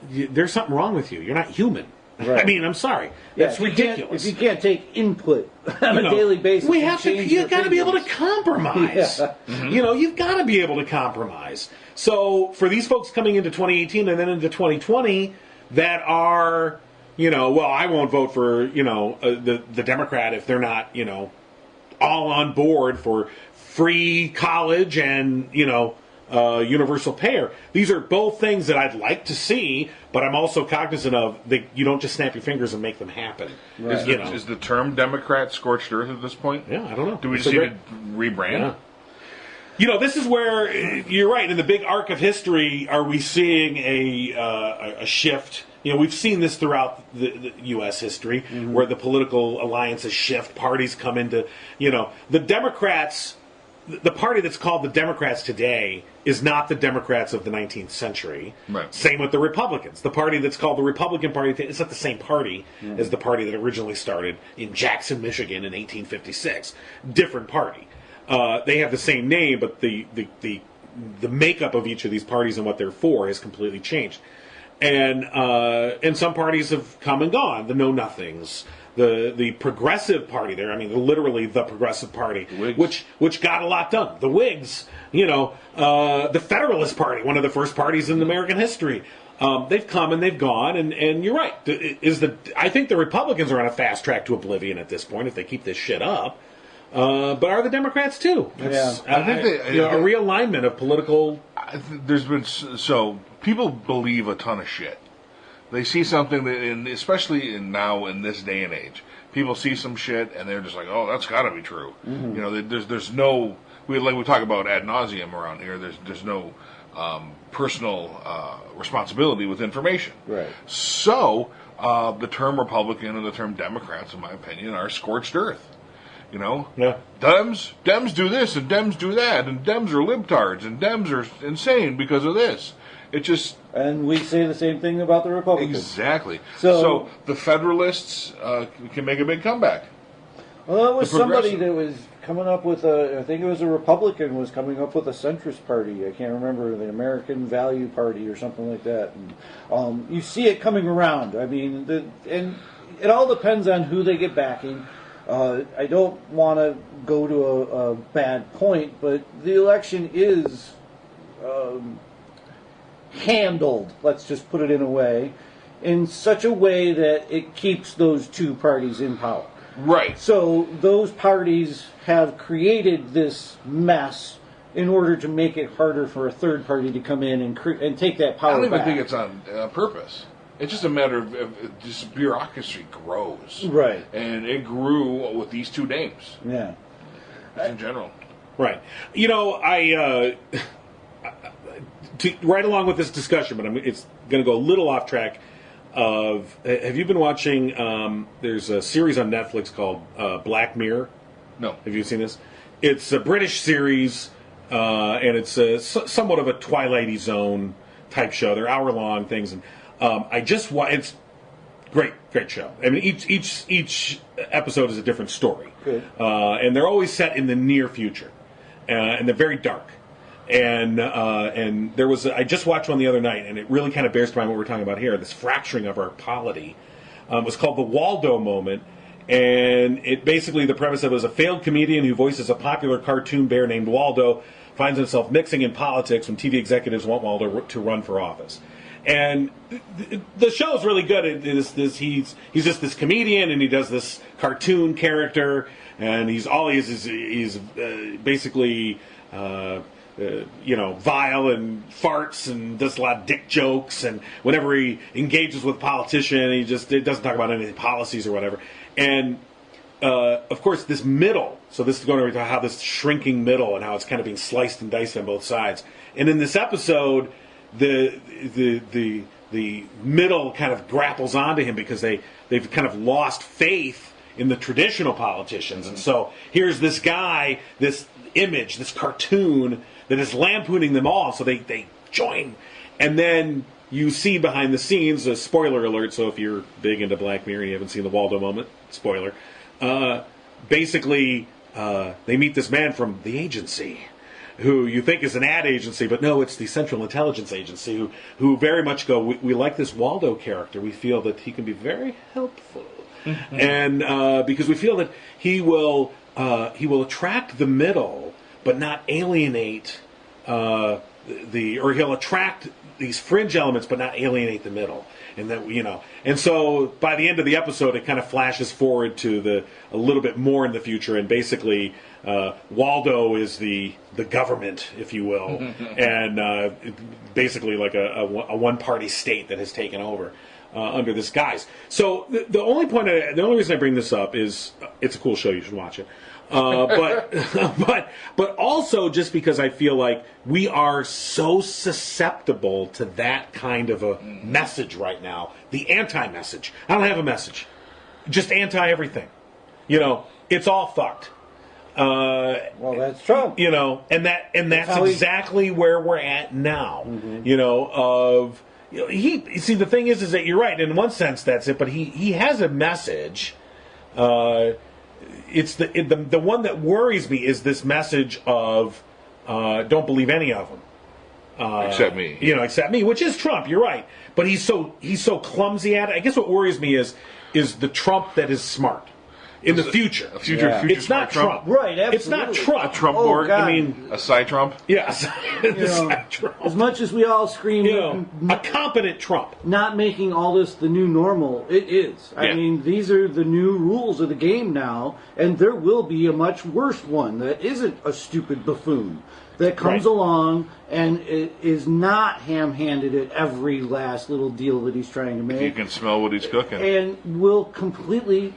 Speaker 3: there's something wrong with you. You're not human.
Speaker 4: Right.
Speaker 3: I mean, I'm sorry. That's ridiculous.
Speaker 4: If you can't take input on a daily basis,
Speaker 3: you've got to be able to compromise.
Speaker 4: Yeah.
Speaker 3: Mm-hmm. You've got to be able to compromise. So for these folks coming into 2018 and then into 2020 that are, I won't vote for, the Democrat if they're not, all on board for free college and, universal payer. These are both things that I'd like to see, but I'm also cognizant of that you don't just snap your fingers and make them happen.
Speaker 1: Right. Is the term Democrat scorched earth at this point?
Speaker 3: Yeah, I don't know.
Speaker 1: Do we just need to rebrand?
Speaker 3: Yeah. This is where you're right. In the big arc of history, are we seeing a shift? We've seen this throughout the U.S. history, where the political alliances shift, parties come into, the Democrats. The party that's called the Democrats today is not the Democrats of the 19th century.
Speaker 1: Right.
Speaker 3: Same with the Republicans. The party that's called the Republican Party, it's not the same party as the party that originally started in Jackson, Michigan in 1856. Different party. They have the same name, but the makeup of each of these parties and what they're for has completely changed. And some parties have come and gone. The Know-Nothings. The Progressive Party there, literally the Progressive Party, which got a lot done. The Whigs, the Federalist Party, one of the first parties in American history. They've come and they've gone, and you're right. I think the Republicans are on a fast track to oblivion at this point if they keep this shit up. But are the Democrats too?
Speaker 1: I think
Speaker 3: a realignment of political.
Speaker 1: There's been people believe a ton of shit. They see something that, especially now in this day and age, people see some shit and they're just like, "Oh, that's got to be true." Mm-hmm. There's no we talk about ad nauseum around here. There's no personal responsibility with information.
Speaker 4: Right.
Speaker 1: So the term Republican and the term Democrats, in my opinion, are scorched earth.
Speaker 3: Yeah.
Speaker 1: Dems do this and Dems do that, and Dems are libtards and Dems are insane because of this.
Speaker 4: And we say the same thing about the Republicans.
Speaker 1: Exactly. So the Federalists can make a big comeback.
Speaker 4: Well, it was somebody that was coming up with I think it was a Republican was coming up with a centrist party. I can't remember, the American Value Party or something like that. And you see it coming around. And it all depends on who they get backing. I don't want to go to a bad point, but the election is handled, let's just put it in such a way that it keeps those two parties in power.
Speaker 1: Right.
Speaker 4: So those parties have created this mess in order to make it harder for a third party to come in and take that power back.
Speaker 1: I don't even think it's on purpose. It's just a matter of just bureaucracy grows.
Speaker 4: Right.
Speaker 1: And it grew with these two names.
Speaker 4: Yeah.
Speaker 1: In general.
Speaker 3: Right. Right along with this discussion, but it's going to go a little off track. Have you been watching? There's a series on Netflix called Black Mirror.
Speaker 1: No.
Speaker 3: Have you seen this? It's a British series, and it's somewhat of a Twilight Zone type show. They're hour-long things, and it's great show. Each episode is a different story, and they're always set in the near future, and they're very dark. And there was I just watched one the other night, and it really kind of bears to mind what we're talking about here. This fracturing of our polity was called the Waldo moment, and it basically the premise of it was a failed comedian who voices a popular cartoon bear named Waldo finds himself mixing in politics when TV executives want Waldo to run for office. And the show is really good. He's just this comedian, and he does this cartoon character, and he's basically. Vile and farts and does a lot of dick jokes, and whenever he engages with a politician, it doesn't talk about any policies or whatever. And of course, this middle. So this is going over to how this shrinking middle and how it's kind of being sliced and diced on both sides. And in this episode, the middle kind of grapples onto him because they've kind of lost faith in the traditional politicians, and so here's this guy, this image, this cartoon that is lampooning them all. So they join, and then you see behind the scenes, a spoiler alert, so if you're big into Black Mirror and you haven't seen the Waldo moment, spoiler, basically they meet this man from the agency, who you think is an ad agency, but no, it's the Central Intelligence Agency, who very much go, we like this Waldo character. We feel that he can be very helpful. And because we feel that he will attract the middle, but not alienate or he'll attract these fringe elements, but not alienate the middle. And that, and so by the end of the episode, it kind of flashes forward to a little bit more in the future, and basically Waldo is the government, if you will, and basically like a one-party state that has taken over under this guise. So the only reason I bring this up is it's a cool show. You should watch it. But also just because I feel like we are so susceptible to that kind of a message right now, the anti-message. I don't have a message, just anti-everything. It's all fucked.
Speaker 4: Well, that's Trump.
Speaker 3: And that's exactly where we're at now. Mm-hmm. See, the thing is that you're right. In one sense, that's it. But he has a message. It's the one that worries me is this message of don't believe any of them,
Speaker 1: except me.
Speaker 3: Except me, which is Trump. You're right, but he's so clumsy at it. I guess what worries me is the Trump that is smart in the future.
Speaker 1: Future
Speaker 3: it's not Trump.
Speaker 4: Right? Absolutely.
Speaker 3: It's not Trump.
Speaker 1: A Trump board.
Speaker 4: God.
Speaker 1: I mean, a side Trump.
Speaker 3: Yes. Trump.
Speaker 4: As much as we all scream,
Speaker 3: a competent Trump.
Speaker 4: Not making all this the new normal. It is. I mean, these are the new rules of the game now, and there will be a much worse one that isn't a stupid buffoon that comes along and it is not ham-handed at every last little deal that he's trying to make.
Speaker 1: You can smell what he's cooking.
Speaker 4: And will completely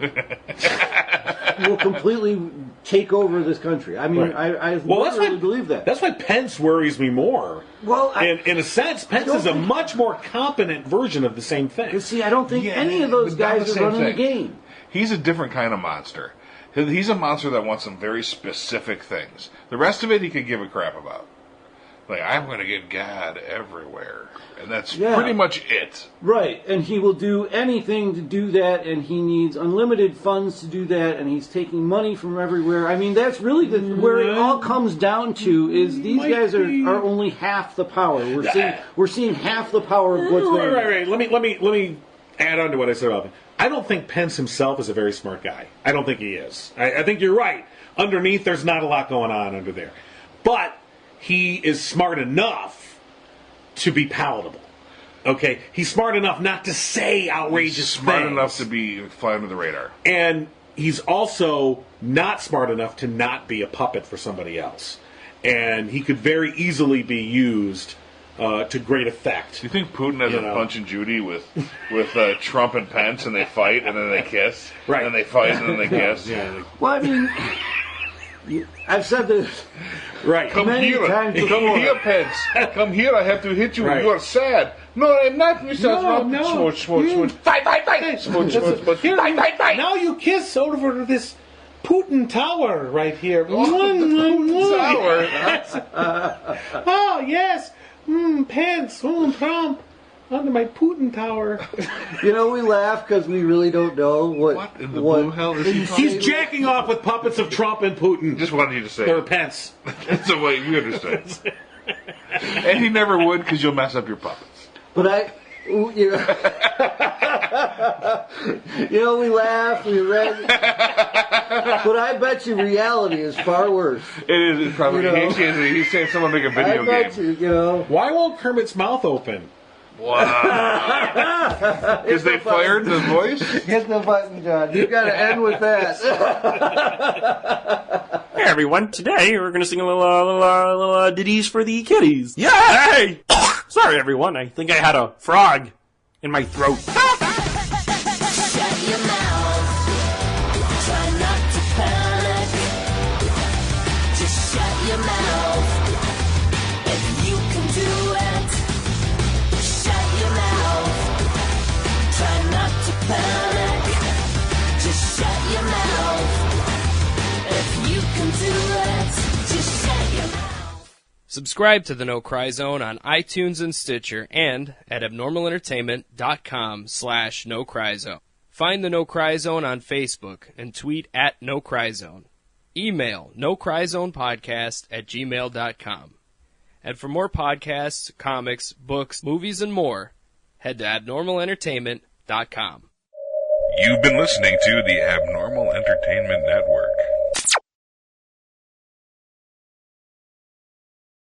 Speaker 4: take over this country. I mean, I literally believe that.
Speaker 3: That's why Pence worries me more.
Speaker 4: Well,
Speaker 3: in a sense, Pence is a much more competent version of the same thing.
Speaker 4: See, I don't think any of those guys are running the game.
Speaker 1: He's a different kind of monster. He's a monster that wants some very specific things. The rest of it he could give a crap about. Like, I'm going to get God everywhere. And that's pretty much it.
Speaker 4: Right, and he will do anything to do that, and he needs unlimited funds to do that, and he's taking money from everywhere. I mean, that's really where it all comes down to, is these guys are only half the power. We're seeing half the power of what's going on.
Speaker 3: Right. Let me add on to what I said about him. I don't think Pence himself is a very smart guy. I don't think he is. I think you're right. Underneath, there's not a lot going on under there. But he is smart enough to be palatable. Okay? He's smart enough not to say outrageous things.
Speaker 1: Smart enough to fly under the radar.
Speaker 3: And he's also not smart enough to not be a puppet for somebody else. And he could very easily be used to great effect.
Speaker 1: Do you think Putin has a Punch and Judy with Trump and Pence, and they fight and then they kiss,
Speaker 3: right?
Speaker 1: And they fight and then they kiss.
Speaker 4: Well, I mean, I've said this.
Speaker 3: Right.
Speaker 1: Come here, Pence. Come here. I have to hit you. Right. You are sad. No, I'm not, Mr.
Speaker 3: No.
Speaker 1: Smooch. Fight. Smooch. Fight.
Speaker 3: Now you kiss over this Putin Tower right here.
Speaker 1: Tower.
Speaker 3: Oh yes. Pence, Trump, under my Putin Tower.
Speaker 4: We laugh because we really don't know what
Speaker 1: in the blue hell is he talking?
Speaker 3: He's jacking off with puppets of Trump and Putin.
Speaker 1: Just wanted you to say.
Speaker 3: Or Pence.
Speaker 1: That's the way you understand. And he never would, because you'll mess up your puppets.
Speaker 4: But we laugh, we read, but I bet you reality is far worse.
Speaker 1: It is. It's probably. He's saying someone make a video
Speaker 4: game.
Speaker 3: Why won't Kermit's mouth open?
Speaker 1: Wow. Because they fired the voice?
Speaker 4: Hit the button, John. You got to end with that.
Speaker 6: Hey everyone, today we're going to sing a little ditties for the kiddies. Yay! Sorry everyone, I think I had a frog in my throat.
Speaker 2: Shut your mouth. Try not to panic. Just shut your mouth. If you can do it. Shut your mouth. Try not to panic. Just shut your mouth. If you can do it. Just shut your mouth.
Speaker 7: Subscribe to the No Cry Zone on iTunes and Stitcher and at abnormalentertainment.com/NoCryZone. Find the No Cry Zone on Facebook and tweet at No Cry Zone. Email nocryzonepodcast@gmail.com. And for more podcasts, comics, books, movies, and more, head to abnormalentertainment.com.
Speaker 8: You've been listening to the Abnormal Entertainment Network.